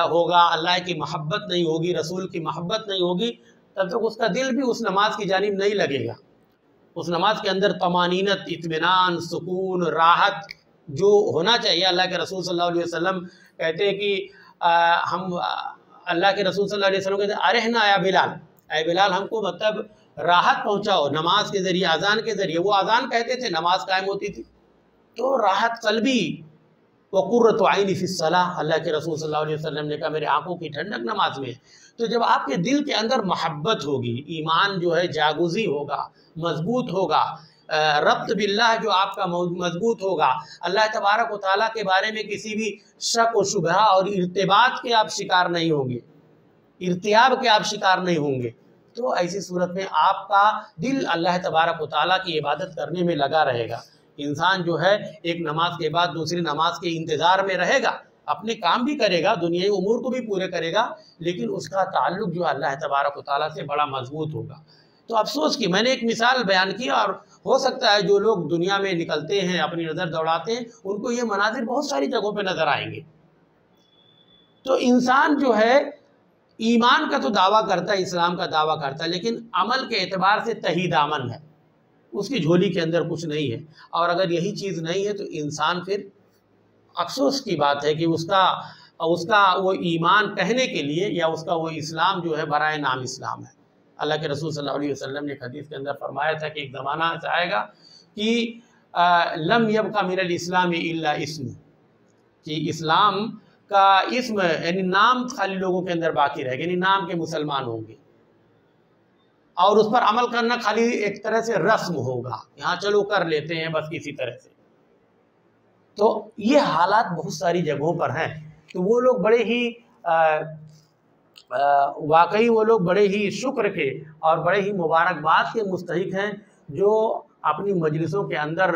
ہوگا، اللہ کی محبت نہیں ہوگی، رسول کی محبت نہیں ہوگی، تب تک اس کا دل بھی اس نماز کی جانب نہیں لگے گا۔ اس نماز کے اندر طمانینت، اطمینان، سکون، راحت جو ہونا چاہیے۔ اللہ کے رسول صلی اللہ علیہ وسلم کہتے ہیں کہ ہم اللہ کے رسول صلی اللہ علیہ وسلم کہتے ہیں ارحنا یا بلال، اے بلال ہم کو مطلب راحت پہنچاؤ نماز کے ذریعے، اذان کے ذریعے۔ وہ اذان کہتے تھے، نماز قائم ہوتی تھی، تو راحت قلبی وقرۃ عینی فی الصلاۃ، اللہ کے رسول صلی اللہ علیہ وسلم نے کہا میرے آنکھوں کی ٹھنڈک نماز میں ہے۔ تو جب آپ کے دل کے اندر محبت ہوگی، ایمان جو ہے جاگزی ہوگا، مضبوط ہوگا، ربط باللہ جو آپ کا مضبوط ہوگا، اللہ تبارک و تعالیٰ کے بارے میں کسی بھی شک و شبہ اور ارتباط کے آپ شکار نہیں ہوں گے، ارتیاب کے آپ شکار نہیں ہوں گے، تو ایسی صورت میں آپ کا دل اللہ تبارک و تعالیٰ کی عبادت کرنے میں لگا رہے گا۔ انسان جو ہے ایک نماز کے بعد دوسری نماز کے انتظار میں رہے گا، اپنے کام بھی کرے گا، دنیائی امور کو بھی پورے کرے گا، لیکن اس کا تعلق جو اللہ تبارک و تعالیٰ سے بڑا مضبوط ہوگا۔ تو افسوس کی میں نے ایک مثال بیان کی، اور ہو سکتا ہے جو لوگ دنیا میں نکلتے ہیں اپنی نظر دوڑاتے ہیں ان کو یہ مناظر بہت ساری جگہوں پہ نظر آئیں گے۔ تو انسان جو ہے ایمان کا تو دعویٰ کرتا ہے، اسلام کا دعویٰ کرتا ہے، لیکن عمل کے اعتبار سے تہی دامن ہے، اس کی جھولی کے اندر کچھ نہیں ہے۔ اور اگر یہی چیز نہیں ہے تو انسان پھر افسوس کی بات ہے کہ اس کا وہ ایمان کہنے کے لیے یا اس کا وہ اسلام جو ہے برائے نام اسلام ہے۔ اللہ کے رسول صلی اللہ علیہ وسلم نے ایک حدیث کے اندر فرمایا تھا کہ ایک زمانہ ایسا آئے گا کہ لم یبق من الاسلام الا اسم، کہ اسلام کا اسم یعنی نام خالی لوگوں کے اندر باقی رہے گا، یعنی نام کے مسلمان ہوں گے، اور اس پر عمل کرنا خالی ایک طرح سے رسم ہوگا، یہاں چلو کر لیتے ہیں بس کسی طرح سے۔ تو یہ حالات بہت ساری جگہوں پر ہیں۔ تو وہ لوگ بڑے ہی واقعی وہ لوگ بڑے ہی شکر کے اور بڑے ہی مبارکباد کے مستحق ہیں جو اپنی مجلسوں کے اندر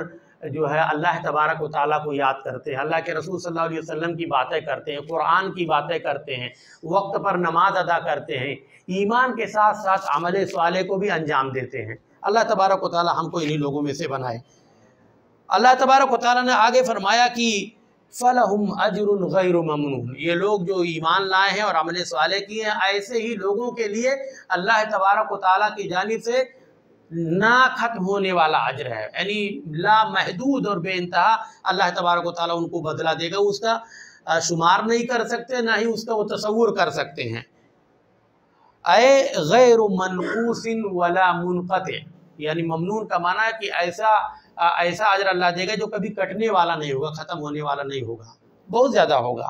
جو ہے اللہ تبارک و تعالیٰ کو یاد کرتے ہیں، اللہ کے رسول صلی اللہ علیہ وسلم کی باتیں کرتے ہیں، قرآن کی باتیں کرتے ہیں، وقت پر نماز ادا کرتے ہیں، ایمان کے ساتھ ساتھ عمل صالح کو بھی انجام دیتے ہیں۔ اللہ تبارک و تعالیٰ ہم کو انہی لوگوں میں سے بنائے۔ اللہ تبارک و تعالیٰ نے آگے فرمایا کہ فَلَهُمْ أَجْرٌ غَيْرُ مَمْنُونٍ، یہ لوگ جو ایمان لائے ہیں اور عمل صالح کیے ہیں، ایسے ہی لوگوں کے لیے اللہ تبارک و تعالیٰ کی جانب سے نہ ختم ہونے والا اجر ہے، یعنی لا محدود اور بے انتہا اللہ تبارک و تعالیٰ ان کو بدلہ دے گا، اس کا شمار نہیں کر سکتے، نہ ہی اس کا وہ تصور کر سکتے ہیں۔ اے غیر منقوص ولا منقطع، یعنی ممنون کا معنی ہے کہ ایسا اجر اللہ دے گا جو کبھی کٹنے والا نہیں ہوگا، ختم ہونے والا نہیں ہوگا، بہت زیادہ ہوگا۔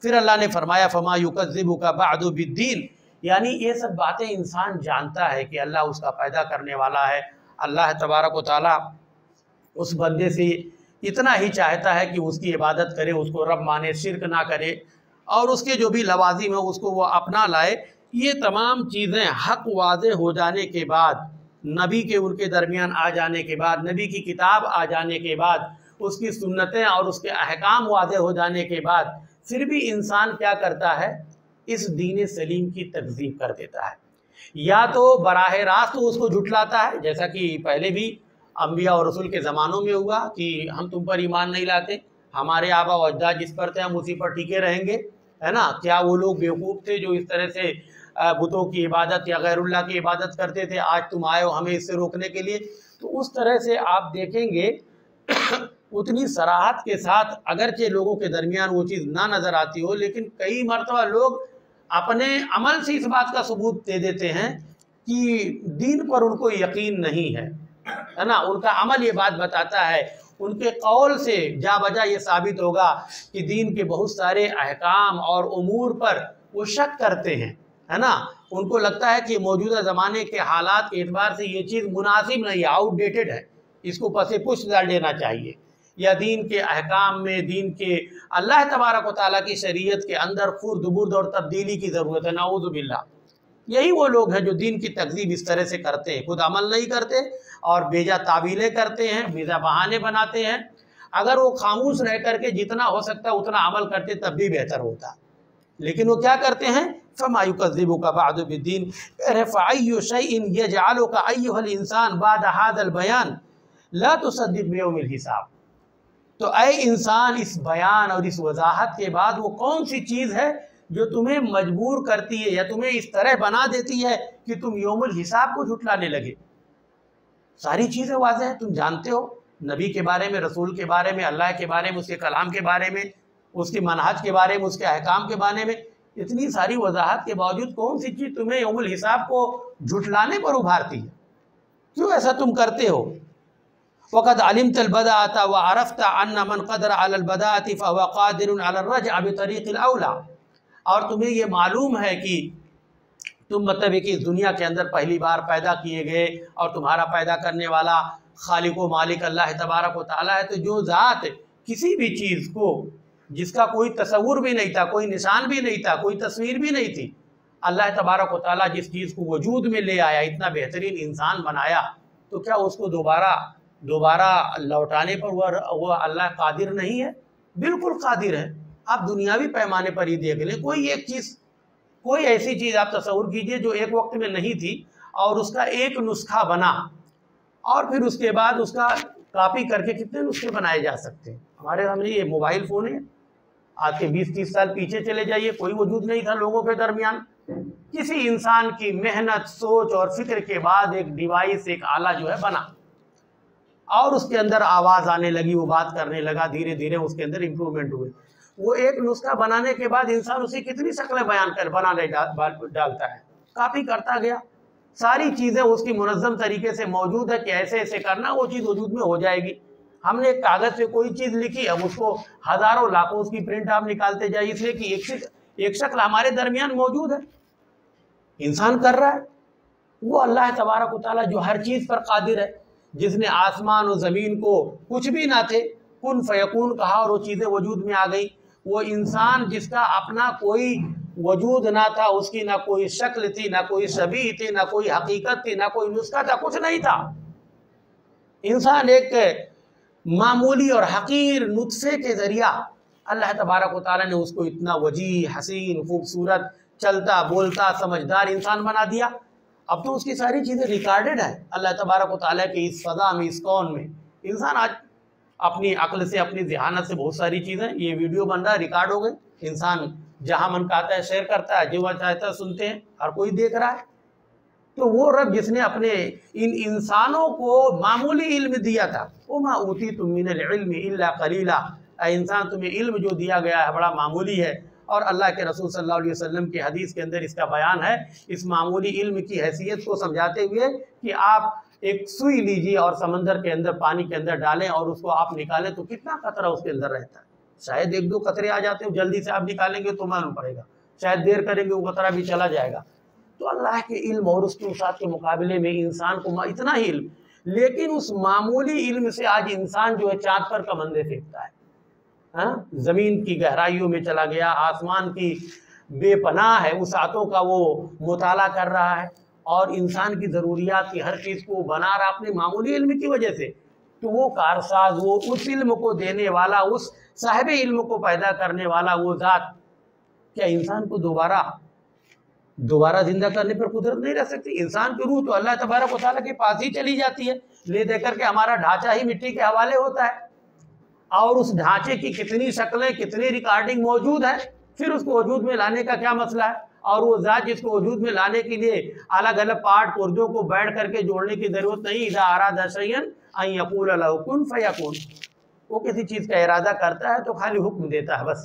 پھر اللہ نے فرمایا فما یکذبک بعد بالدین، یعنی یہ سب باتیں انسان جانتا ہے کہ اللہ اس کا پیدا کرنے والا ہے، اللہ تبارک و تعالیٰ اس بندے سے اتنا ہی چاہتا ہے کہ اس کی عبادت کرے، اس کو رب مانے، شرک نہ کرے، اور اس کے جو بھی لوازم ہیں اس کو وہ اپنا لائے۔ یہ تمام چیزیں حق واضح ہو جانے کے بعد، نبی کے ان کے درمیان آ جانے کے بعد، نبی کی کتاب آ جانے کے بعد، اس کی سنتیں اور اس کے احکام واضح ہو جانے کے بعد، پھر بھی انسان کیا کرتا ہے؟ اس دین سلیم کی تکذیب کر دیتا ہے، یا تو براہ راست اس کو جھٹلاتا ہے، جیسا کہ پہلے بھی انبیاء اور رسول کے زمانوں میں ہوا کہ ہم تم پر ایمان نہیں لاتے، ہمارے آبا و اجداد جس پر تھے ہم اسی پر ٹکے رہیں گے، ہے نا؟ کیا وہ لوگ بیوقوف تھے جو اس طرح سے بتوں کی عبادت یا غیر اللہ کی عبادت کرتے تھے؟ آج تم آئے ہو ہمیں اس سے روکنے کے لیے۔ تو اس طرح سے آپ دیکھیں گے اتنی صراحت کے ساتھ اگرچہ لوگوں کے درمیان وہ چیز نہ نظر آتی ہو، لیکن کئی مرتبہ لوگ اپنے عمل سے اس بات کا ثبوت دے دیتے ہیں کہ دین پر ان کو یقین نہیں ہے نا، ان کا عمل یہ بات بتاتا ہے، ان کے قول سے جا بجا یہ ثابت ہوگا کہ دین کے بہت سارے احکام اور امور پر وہ شک کرتے ہیں، ہے نا، ان کو لگتا ہے کہ موجودہ زمانے کے حالات کے اعتبار سے یہ چیز مناسب نہیں ہے، آؤٹ ڈیٹڈ ہے، اس کو پس پش ڈال دینا چاہیے، یا دین کے احکام میں، دین کے اللہ تبارک و تعالیٰ کی شریعت کے اندر خرد برد اور تبدیلی کی ضرورت ہے، نعوذ باللہ۔ یہی وہ لوگ ہیں جو دین کی تکذیب اس طرح سے کرتے ہیں، خود عمل نہیں کرتے اور بیجا تعویلیں کرتے ہیں، بیجا بہانے بناتے ہیں۔ اگر وہ خاموش رہ کر کے جتنا ہو سکتا ہے اتنا عمل کرتے تب بھی بہتر ہوتا، لیکن وہ کیا کرتے ہیں؟ فَمَا يُكَذِّبُكَ بَعْدُ بِالدِّينِ فَأَيُّ شَيْءٍ يَجْعَلُكَ أَيُّهَا الْإِنسَانُ بَعْدَ هَذَا الْبَيَانِ لَا تُصَدِّقْ بِيَوْمِ الْحِسَابِ۔ تو اے انسان، اس بیان اور اس وضاحت کے بعد وہ کون سی چیز ہے جو تمہیں مجبور کرتی ہے یا تمہیں اس طرح بنا دیتی ہے کہ تم یوم الحساب کو جھٹلانے لگے؟ ساری چیزیں واضح ہیں، تم جانتے ہو نبی کے بارے میں، رسول کے بارے میں، اللہ کے بارے میں، اس کے کلام کے بارے میں، اس کے منہج کے بارے میں، اس کے احکام کے بارے میں، اتنی ساری وضاحت کے باوجود کون سی چیز تمہیں یوم الحساب کو جھٹلانے پر ابھارتی ہے؟ کیوں ایسا تم کرتے ہو؟ وقد علمت البداءة وعرفت ان من قدر على البداءة فهو قادر على الرجع بطريق الاولى، اور تمہیں یہ معلوم ہے کہ تم مطلب کہ اس دنیا کے اندر پہلی بار پیدا کیے گئے اور تمہارا پیدا کرنے والا خالق و مالک اللہ تبارک و تعالیٰ ہے، تو جو ذات کسی بھی چیز کو جس کا کوئی تصور بھی نہیں تھا، کوئی نشان بھی نہیں تھا، کوئی تصویر بھی نہیں تھی، اللہ تبارک و تعالیٰ جس چیز کو وجود میں لے آیا، اتنا بہترین انسان بنایا، تو کیا اس کو دوبارہ لوٹانے پر وہ اللہ قادر نہیں ہے؟ بالکل قادر ہے۔ آپ دنیاوی پیمانے پر ہی دیکھ لیں، کوئی ایسی چیز آپ تصور کیجئے جو ایک وقت میں نہیں تھی اور اس کا ایک نسخہ بنا، اور پھر اس کے بعد اس کا کاپی کر کے کتنے نسخے بنائے جا سکتے ہیں۔ ہمارے سامنے یہ موبائل فون ہے، آج کے 20-30 سال پیچھے چلے جائیے، کوئی وجود نہیں تھا لوگوں کے درمیان، کسی انسان کی محنت، سوچ اور فکر کے بعد ایک ڈیوائس، ایک آلہ جو ہے بنا، اور اس کے اندر آواز آنے لگی، وہ بات کرنے لگا، دھیرے دھیرے اس کے اندر امپرومنٹ ہوئے۔ وہ ایک نسخہ بنانے کے بعد انسان اسی کتنی شکلیں بنانے ڈالتا ہے، کاپی کرتا گیا، ساری چیزیں اس کی منظم طریقے سے موجود ہے کہ ایسے ایسے کرنا، وہ چیز وجود میں ہو جائے گی۔ ہم نے ایک کاغذ پہ کوئی چیز لکھی، اب اس کو ہزاروں لاکھوں اس کی پرنٹ آپ نکالتے جائیے، اس لیے کہ ایک شکل ہمارے درمیان موجود ہے، انسان کر رہا ہے۔ وہ اللہ تبارک و تعالیٰ جو ہر چیز پر قادر ہے، جس نے آسمان و زمین کو کچھ بھی نہ تھے کن فیکون کہا اور وہ چیزیں وجود میں آ گئی، وہ انسان جس کا اپنا کوئی وجود نہ تھا، اس کی نہ کوئی شکل تھی، نہ کوئی شبیہ تھی، نہ کوئی حقیقت تھی، نہ کوئی نسخہ تھا، کچھ نہیں تھا، انسان ایک معمولی اور حقیر نطفے کے ذریعہ اللہ تبارک و تعالیٰ نے اس کو اتنا وجیح، حسین، خوبصورت، چلتا بولتا سمجھدار انسان بنا دیا۔ اب تو اس کی ساری چیزیں ریکارڈڈ ہیں اللہ تبارک و تعالیٰ کے اس فضا میں، اس کون میں۔ انسان آج اپنی عقل سے، اپنی ذہانت سے بہت ساری چیزیں، یہ ویڈیو بن رہا ہے، ریکارڈ ہو گئے، انسان جہاں من کا آتا ہے شیئر کرتا ہے، جو چاہتا ہے سنتے ہیں، ہر کوئی دیکھ رہا ہے۔ تو وہ رب جس نے اپنے ان انسانوں کو معمولی علم دیا تھا، وَمَا أُوتِيتُم مِّنَ الْعِلْمِ إِلَّا قَلِيلًا، اے انسان تمہیں علم جو دیا گیا ہے بڑا معمولی ہے، اور اللہ کے رسول صلی اللہ علیہ وسلم کی حدیث کے اندر اس کا بیان ہے، اس معمولی علم کی حیثیت کو سمجھاتے ہوئے کہ آپ ایک سوئی لیجیے اور سمندر کے اندر، پانی کے اندر ڈالیں اور اس کو آپ نکالیں تو کتنا قطرہ اس کے اندر رہتا ہے، شاید 1-2 قطرے آ جاتے ہیں، جلدی سے آپ نکالیں گے تو معلوم پڑے گا، شاید دیر کریں گے وہ قطرہ بھی چلا جائے گا۔ تو اللہ کے علم اور اس کے وسعت کے مقابلے میں انسان کو اتنا ہی علم، لیکن اس معمولی علم سے آج انسان جو ہے چاند پر کمندے پھینکتا ہے، زمین کی گہرائیوں میں چلا گیا، آسمان کی بے پناہ ہے وسعتوں کا وہ مطالعہ کر رہا ہے، اور انسان کی ضروریات کی ہر چیز کو بنا رہا اپنے معمولی علم کی وجہ سے۔ تو وہ کارساز، وہ اس علم کو دینے والا، اس صاحب علم کو پیدا کرنے والا وہ ذات، کیا انسان کو دوبارہ زندہ کرنے پر قدرت نہیں رکھ سکتی؟ انسان کی روح تو اللہ تبارک و تعالیٰ کے پاس ہی چلی جاتی ہے، لے دے کر کے ہمارا ڈھانچہ ہی مٹی کے حوالے ہوتا ہے، اور اس ڈھانچے کی کتنی شکلیں، کتنی ریکارڈنگ موجود ہے، پھر اس کو وجود میں لانے کا کیا مسئلہ ہے؟ اور وہ ذات جس کو وجود میں لانے کے لیے الگ الگ پارٹ پرزوں کو بیٹھ کر کے جوڑنے کی ضرورت نہیں، اذا اراد شیئا ان یقول له کن فیکون، وہ کسی چیز کا ارادہ کرتا ہے تو خالی حکم دیتا ہے، بس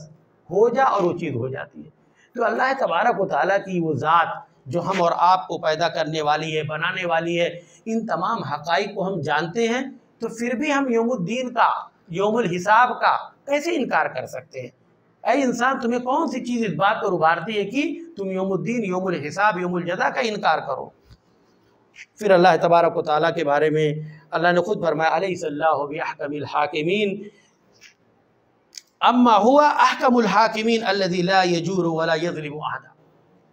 ہو جا اور وہ چیز ہو جاتی ہے۔ تو اللہ تبارک و تعالیٰ کی وہ ذات جو ہم اور آپ کو پیدا کرنے والی ہے، بنانے والی ہے، ان تمام حقائق کو ہم جانتے ہیں، تو پھر بھی ہم یوم الدین کا، یوم الحساب کا کیسے انکار کر سکتے ہیں؟ اے انسان، تمہیں کون سی چیز اس بات پر ابھارتی ہے کہ تم یوم الدین، یوم الحساب، یوم الجزا کا انکار کرو؟ پھر اللہ تبارک و تعالیٰ کے بارے میں اللہ نے خود فرمایا الیس اللہ باحکم الحاکمین اما هو احکم الحاکمین الذی لا یجور ولا یظلم احدا۔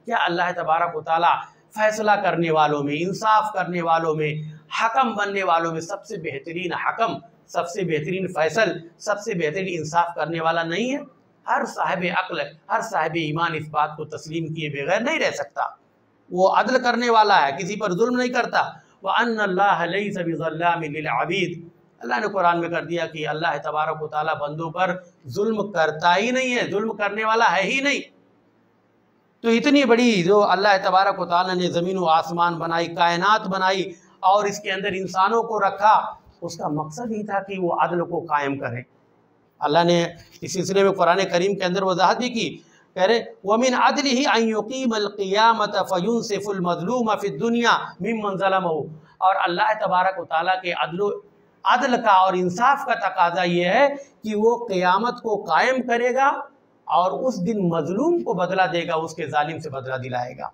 کیا اللہ تبارک و تعالیٰ فیصلہ کرنے والوں میں، انصاف کرنے والوں میں، حکم بننے والوں میں سب سے بہترین حکم، سب سے بہترین فیصل، سب سے بہترین انصاف کرنے والا نہیں ہے؟ ہر صاحب عقل، ہر صاحب ایمان اس بات کو تسلیم کیے بغیر نہیں رہ سکتا۔ وہ عدل کرنے والا ہے، کسی پر ظلم نہیں کرتا۔ وَأَنَّ اللَّهَ لَيْسَ بِظَلَّامٍ لِلْعَبِيدِ، اللہ نے قرآن میں کر دیا کہ اللہ تبارک و تعالیٰ بندوں پر ظلم کرتا ہی نہیں ہے، ظلم کرنے والا ہے ہی نہیں۔ تو اتنی بڑی جو اللہ تبارک و تعالیٰ نے زمین و آسمان بنائی، کائنات بنائی اور اس کے اندر انسانوں کو رکھا، اس کا مقصد ہی تھا کہ وہ عدل کو قائم کرے۔ اللہ نے اس سلسلے میں قرآن کریم کے اندر وضاحت بھی کی، کہہ رہے وَمِنْ عَدْلِهِ أَنْ يُقِيمَ الْقِيَامَةَ فَيُنْصِفُ الْمَظْلُومَ فِي الدُّنْيَا مِمَّنْ ظَلَمَهُ۔ اور اللہ تبارک و تعالیٰ کے عدل کا اور انصاف کا تقاضا یہ ہے کہ وہ قیامت کو قائم کرے گا اور اس دن مظلوم کو بدلہ دے گا، اس کے ظالم سے بدلہ دلائے گا۔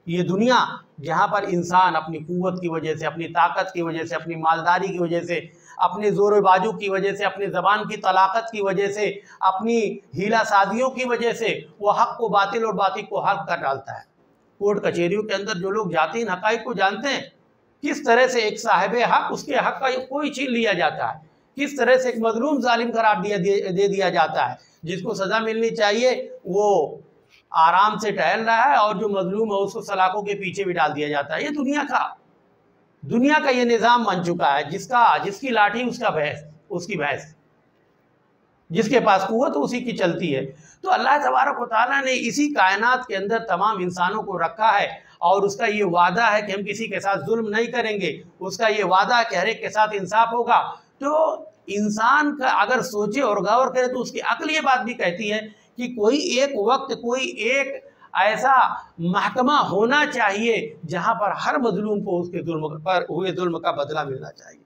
یہ دنیا جہاں پر انسان اپنی قوت کی وجہ سے، اپنی طاقت کی وجہ سے، اپنی مالداری کی وجہ سے، اپنے زور و بازو کی وجہ سے، اپنی زبان کی طلاقت کی وجہ سے، اپنی ہیلا سازیوں کی وجہ سے وہ حق کو باطل اور باطل کو حق کر ڈالتا ہے۔ کورٹ کچہریوں کے اندر جو لوگ جاتے ہیں ان حقائق کو جانتے ہیں، کس طرح سے ایک صاحب حق، اس کے حق کا کوئی چھین لیا جاتا ہے، کس طرح سے ایک مظلوم ظالم قرار دے دیا جاتا ہے، جس کو سزا ملنی چاہیے وہ آرام سے ٹہل رہا ہے اور جو مظلوم ہے اس کو سلاخوں کے پیچھے بھی ڈال دیا جاتا ہے۔ یہ دنیا کا یہ نظام بن چکا ہے، جس کی لاٹھی اس کی بھینس، جس کے پاس قوت اسی کی چلتی ہے۔ تو اللہ تبارک و تعالیٰ نے اسی کائنات کے اندر تمام انسانوں کو رکھا ہے اور اس کا یہ وعدہ ہے کہ ہم کسی کے ساتھ ظلم نہیں کریں گے، اس کا یہ وعدہ ہے کہ ہر ایک کے ساتھ انصاف ہوگا۔ تو انسان کا اگر سوچے اور غور کرے تو اس کی عقل یہ بات بھی کہتی ہے کہ کوئی ایک وقت، کوئی ایک ایسا محکمہ ہونا چاہیے جہاں پر ہر مظلوم کو اس کے ظلم پر ہوئے ظلم کا بدلہ ملنا چاہیے،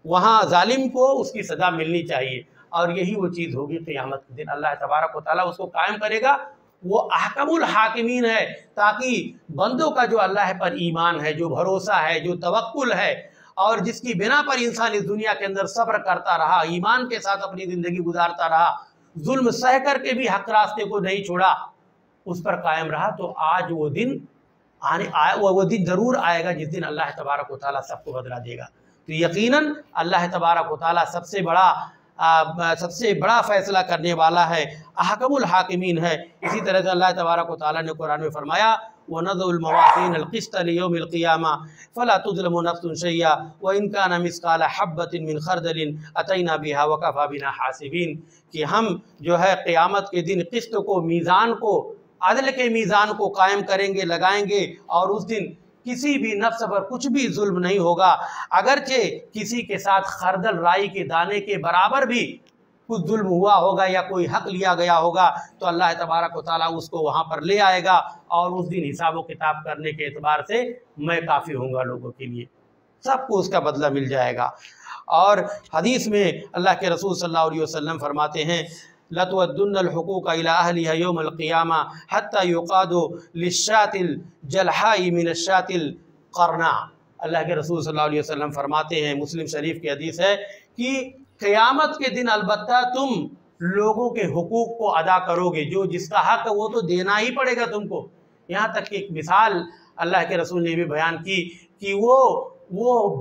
وہاں ظالم کو اس کی سزا ملنی چاہیے، اور یہی وہ چیز ہوگی قیامت کے دن۔ اللہ تبارک و تعالیٰ اس کو قائم کرے گا، وہ احکم الحاکمین ہے، تاکہ بندوں کا جو اللہ پر ایمان ہے، جو بھروسہ ہے، جو توکل ہے، اور جس کی بنا پر انسان اس دنیا کے اندر صبر کرتا رہا، ایمان کے ساتھ اپنی زندگی گزارتا رہا، ظلم سہ کر کے بھی حق راستے کو نہیں چھوڑا، اس پر قائم رہا، تو آج وہ دن ضرور آئے گا جس دن اللہ تبارک و تعالیٰ سب کو بدلہ دے گا۔ تو یقیناً اللہ تبارک و تعالیٰ سب سے بڑا فیصلہ کرنے والا ہے، احکم الحاکمین ہے۔ اسی طرح سے اللہ تبارک و تعالیٰ نے قرآن میں فرمایا وَنَضَعُ الْمَوَازِينَ الْقِسْطَ لِيَوْمِ الْقِيَامَةِ فَلَا تُظْلَمُ نَفْسٌ شَيْئًا وَإِنْ كَانَ مِثْقَالَ حَبَّةٍ مِّنْ خَرْدَلٍ أَتَيْنَا بِهَا وَكَفَىٰ بِنَا حَاسِبِينَ، کہ ہم جو ہے قیامت کے دن قسط کو، میزان کو، عدل کے میزان کو قائم کریں گے، لگائیں گے، اور اس دن کسی بھی نفس پر کچھ بھی ظلم نہیں ہوگا، اگرچہ کسی کے ساتھ خردل رائی کے دانے کے برابر بھی کچھ ظلم ہوا ہوگا یا کوئی حق لیا گیا ہوگا، تو اللہ تبارک و تعالیٰ اس کو وہاں پر لے آئے گا، اور اس دن حساب و کتاب کرنے کے اعتبار سے میں کافی ہوں گا لوگوں کے لیے، سب کو اس کا بدلہ مل جائے گا۔ اور حدیث میں اللہ کے رسول صلی اللہ علیہ وسلم فرماتے ہیں لَتُؤَدُّنَّ الْحُقُوقَ إِلَىٰ أَهْلِهَا يَوْمَ الْقِيَامَةِ حَتَّى يُقَادُ لِلشَّاةِ الْجَلْحَاءِ مِنَ الشَّاةِ الْقَرْنَاءِ۔ اللہ کے رسول صلی اللہ علیہ وسلم فرماتے ہیں، مسلم شریف کی حدیث ہے، کہ قیامت کے دن البتہ تم لوگوں کے حقوق کو ادا کرو گے، جو جس کا حق ہے وہ تو دینا ہی پڑے گا تم کو۔ یہاں تک کہ ایک مثال اللہ کے رسول نے بھی بیان کی کہ وہ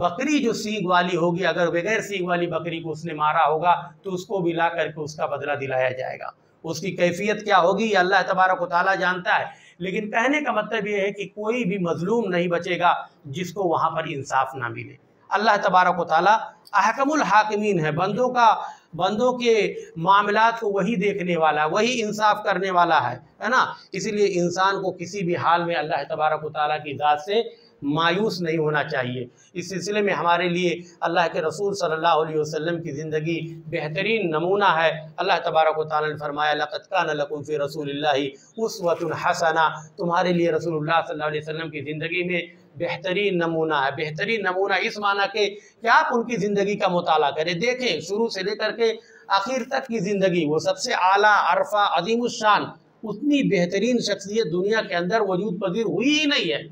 بکری جو سینگ والی ہوگی، اگر بغیر سینگ والی بکری کو اس نے مارا ہوگا تو اس کو بھی لا کر کے اس کا بدلہ دلایا جائے گا۔ اس کی کیفیت کیا ہوگی یہ اللہ تبارک و تعالیٰ جانتا ہے، لیکن کہنے کا مطلب یہ ہے کہ کوئی بھی مظلوم نہیں بچے گا جس کو وہاں پر انصاف نہ ملے۔ اللہ تبارک و تعالیٰ احکم الحاکمین ہے، بندوں کے معاملات کو وہی دیکھنے والا، وہی انصاف کرنے والا ہے نا۔ اسی لیے انسان کو کسی بھی حال میں اللہ تبارک و تعالیٰ کی ذات سے مایوس نہیں ہونا چاہیے۔ اس سلسلے میں ہمارے لیے اللہ کے رسول صلی اللہ علیہ وسلم کی زندگی بہترین نمونہ ہے۔ اللہ تبارک و تعالیٰ نے فرمایا لقد کان لکم فی رسول اللہ اسوۃ حسنہ، تمہارے لیے رسول اللہ صلی اللہ علیہ وسلم کی زندگی میں بہترین نمونہ ہے۔ بہترین نمونہ اس معنی کہ آپ ان کی زندگی کا مطالعہ کریں، دیکھیں شروع سے لے کر کے آخر تک کی زندگی، وہ سب سے اعلیٰ عرفہ عظیم الشان، اتنی بہترین شخصیت دنیا کے اندر وجود پذیر ہوئی ہی نہیں ہے۔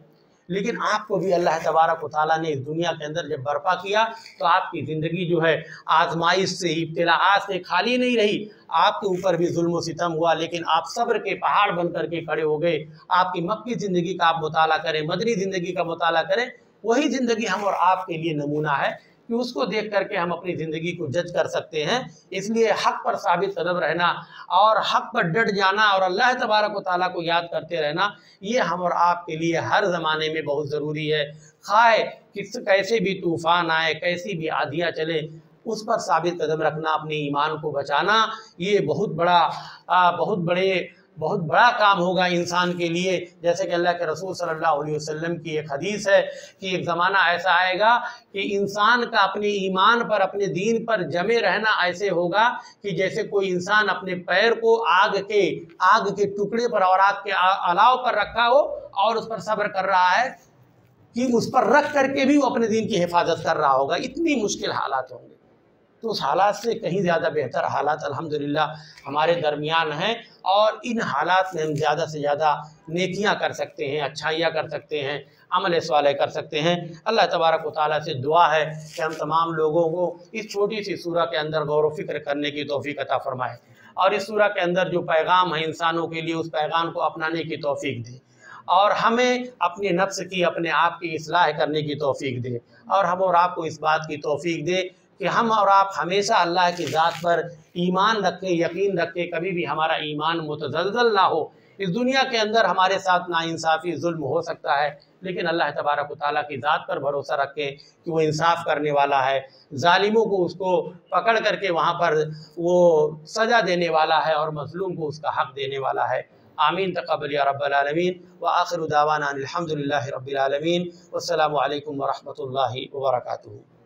لیکن آپ کو بھی اللہ تبارک و تعالیٰ نے اس دنیا کے اندر جب برپا کیا تو آپ کی زندگی جو ہے آزمائش سے، ابتلاءات سے خالی نہیں رہی۔ آپ کے اوپر بھی ظلم و ستم ہوا، لیکن آپ صبر کے پہاڑ بن کر کے کھڑے ہو گئے۔ آپ کی مکی زندگی کا آپ مطالعہ کریں، مدنی زندگی کا مطالعہ کریں، وہی زندگی ہم اور آپ کے لیے نمونہ ہے کہ اس کو دیکھ کر کے ہم اپنی زندگی کو جج کر سکتے ہیں۔ اس لیے حق پر ثابت قدم رہنا اور حق پر ڈٹ جانا اور اللہ تبارک و تعالیٰ کو یاد کرتے رہنا، یہ ہم اور آپ کے لیے ہر زمانے میں بہت ضروری ہے۔ خواہ کیسے بھی طوفان آئے، کیسی بھی آندھیاں چلے، اس پر ثابت قدم رکھنا، اپنے ایمان کو بچانا، یہ بہت بڑا کام ہوگا انسان کے لیے۔ جیسے کہ اللہ کے رسول صلی اللہ علیہ وسلم کی ایک حدیث ہے کہ ایک زمانہ ایسا آئے گا کہ انسان کا اپنے ایمان پر، اپنے دین پر جمے رہنا ایسے ہوگا کہ جیسے کوئی انسان اپنے پیر کو آگ کے ٹکڑے پر اور آگ کے الاؤ پر رکھا ہو اور اس پر صبر کر رہا ہے کہ اس پر رکھ کر کے بھی وہ اپنے دین کی حفاظت کر رہا ہوگا۔ اتنی مشکل حالات ہوں گے، تو اس حالات سے کہیں زیادہ بہتر حالات الحمدللہ ہمارے درمیان ہیں، اور ان حالات میں ہم زیادہ سے زیادہ نیکیاں کر سکتے ہیں، اچھائیاں کر سکتے ہیں، عمل صالح کر سکتے ہیں۔ اللہ تبارک و تعالیٰ سے دعا ہے کہ ہم تمام لوگوں کو اس چھوٹی سی سورہ کے اندر غور و فکر کرنے کی توفیق عطا فرمائے، اور اس سورہ کے اندر جو پیغام ہے انسانوں کے لیے، اس پیغام کو اپنانے کی توفیق دے، اور ہمیں اپنے نفس کی، اپنے آپ کی اصلاح کرنے کی توفیق دے، اور ہم اور آپ کو اس بات کی توفیق دے کہ ہم اور آپ ہمیشہ اللہ کی ذات پر ایمان رکھیں، یقین رکھیں، کبھی بھی ہمارا ایمان متزلزل نہ ہو۔ اس دنیا کے اندر ہمارے ساتھ ناانصافی، ظلم ہو سکتا ہے، لیکن اللہ تبارک و تعالیٰ کی ذات پر بھروسہ رکھیں کہ وہ انصاف کرنے والا ہے، ظالموں کو اس کو پکڑ کر کے وہاں پر وہ سزا دینے والا ہے، اور مظلوم کو اس کا حق دینے والا ہے۔ آمین تقبل یا رب العالمین، وآخر دعوانا الحمدللہ رب العالمین، والسلام علیکم ورحمۃ اللہ وبرکاتہ۔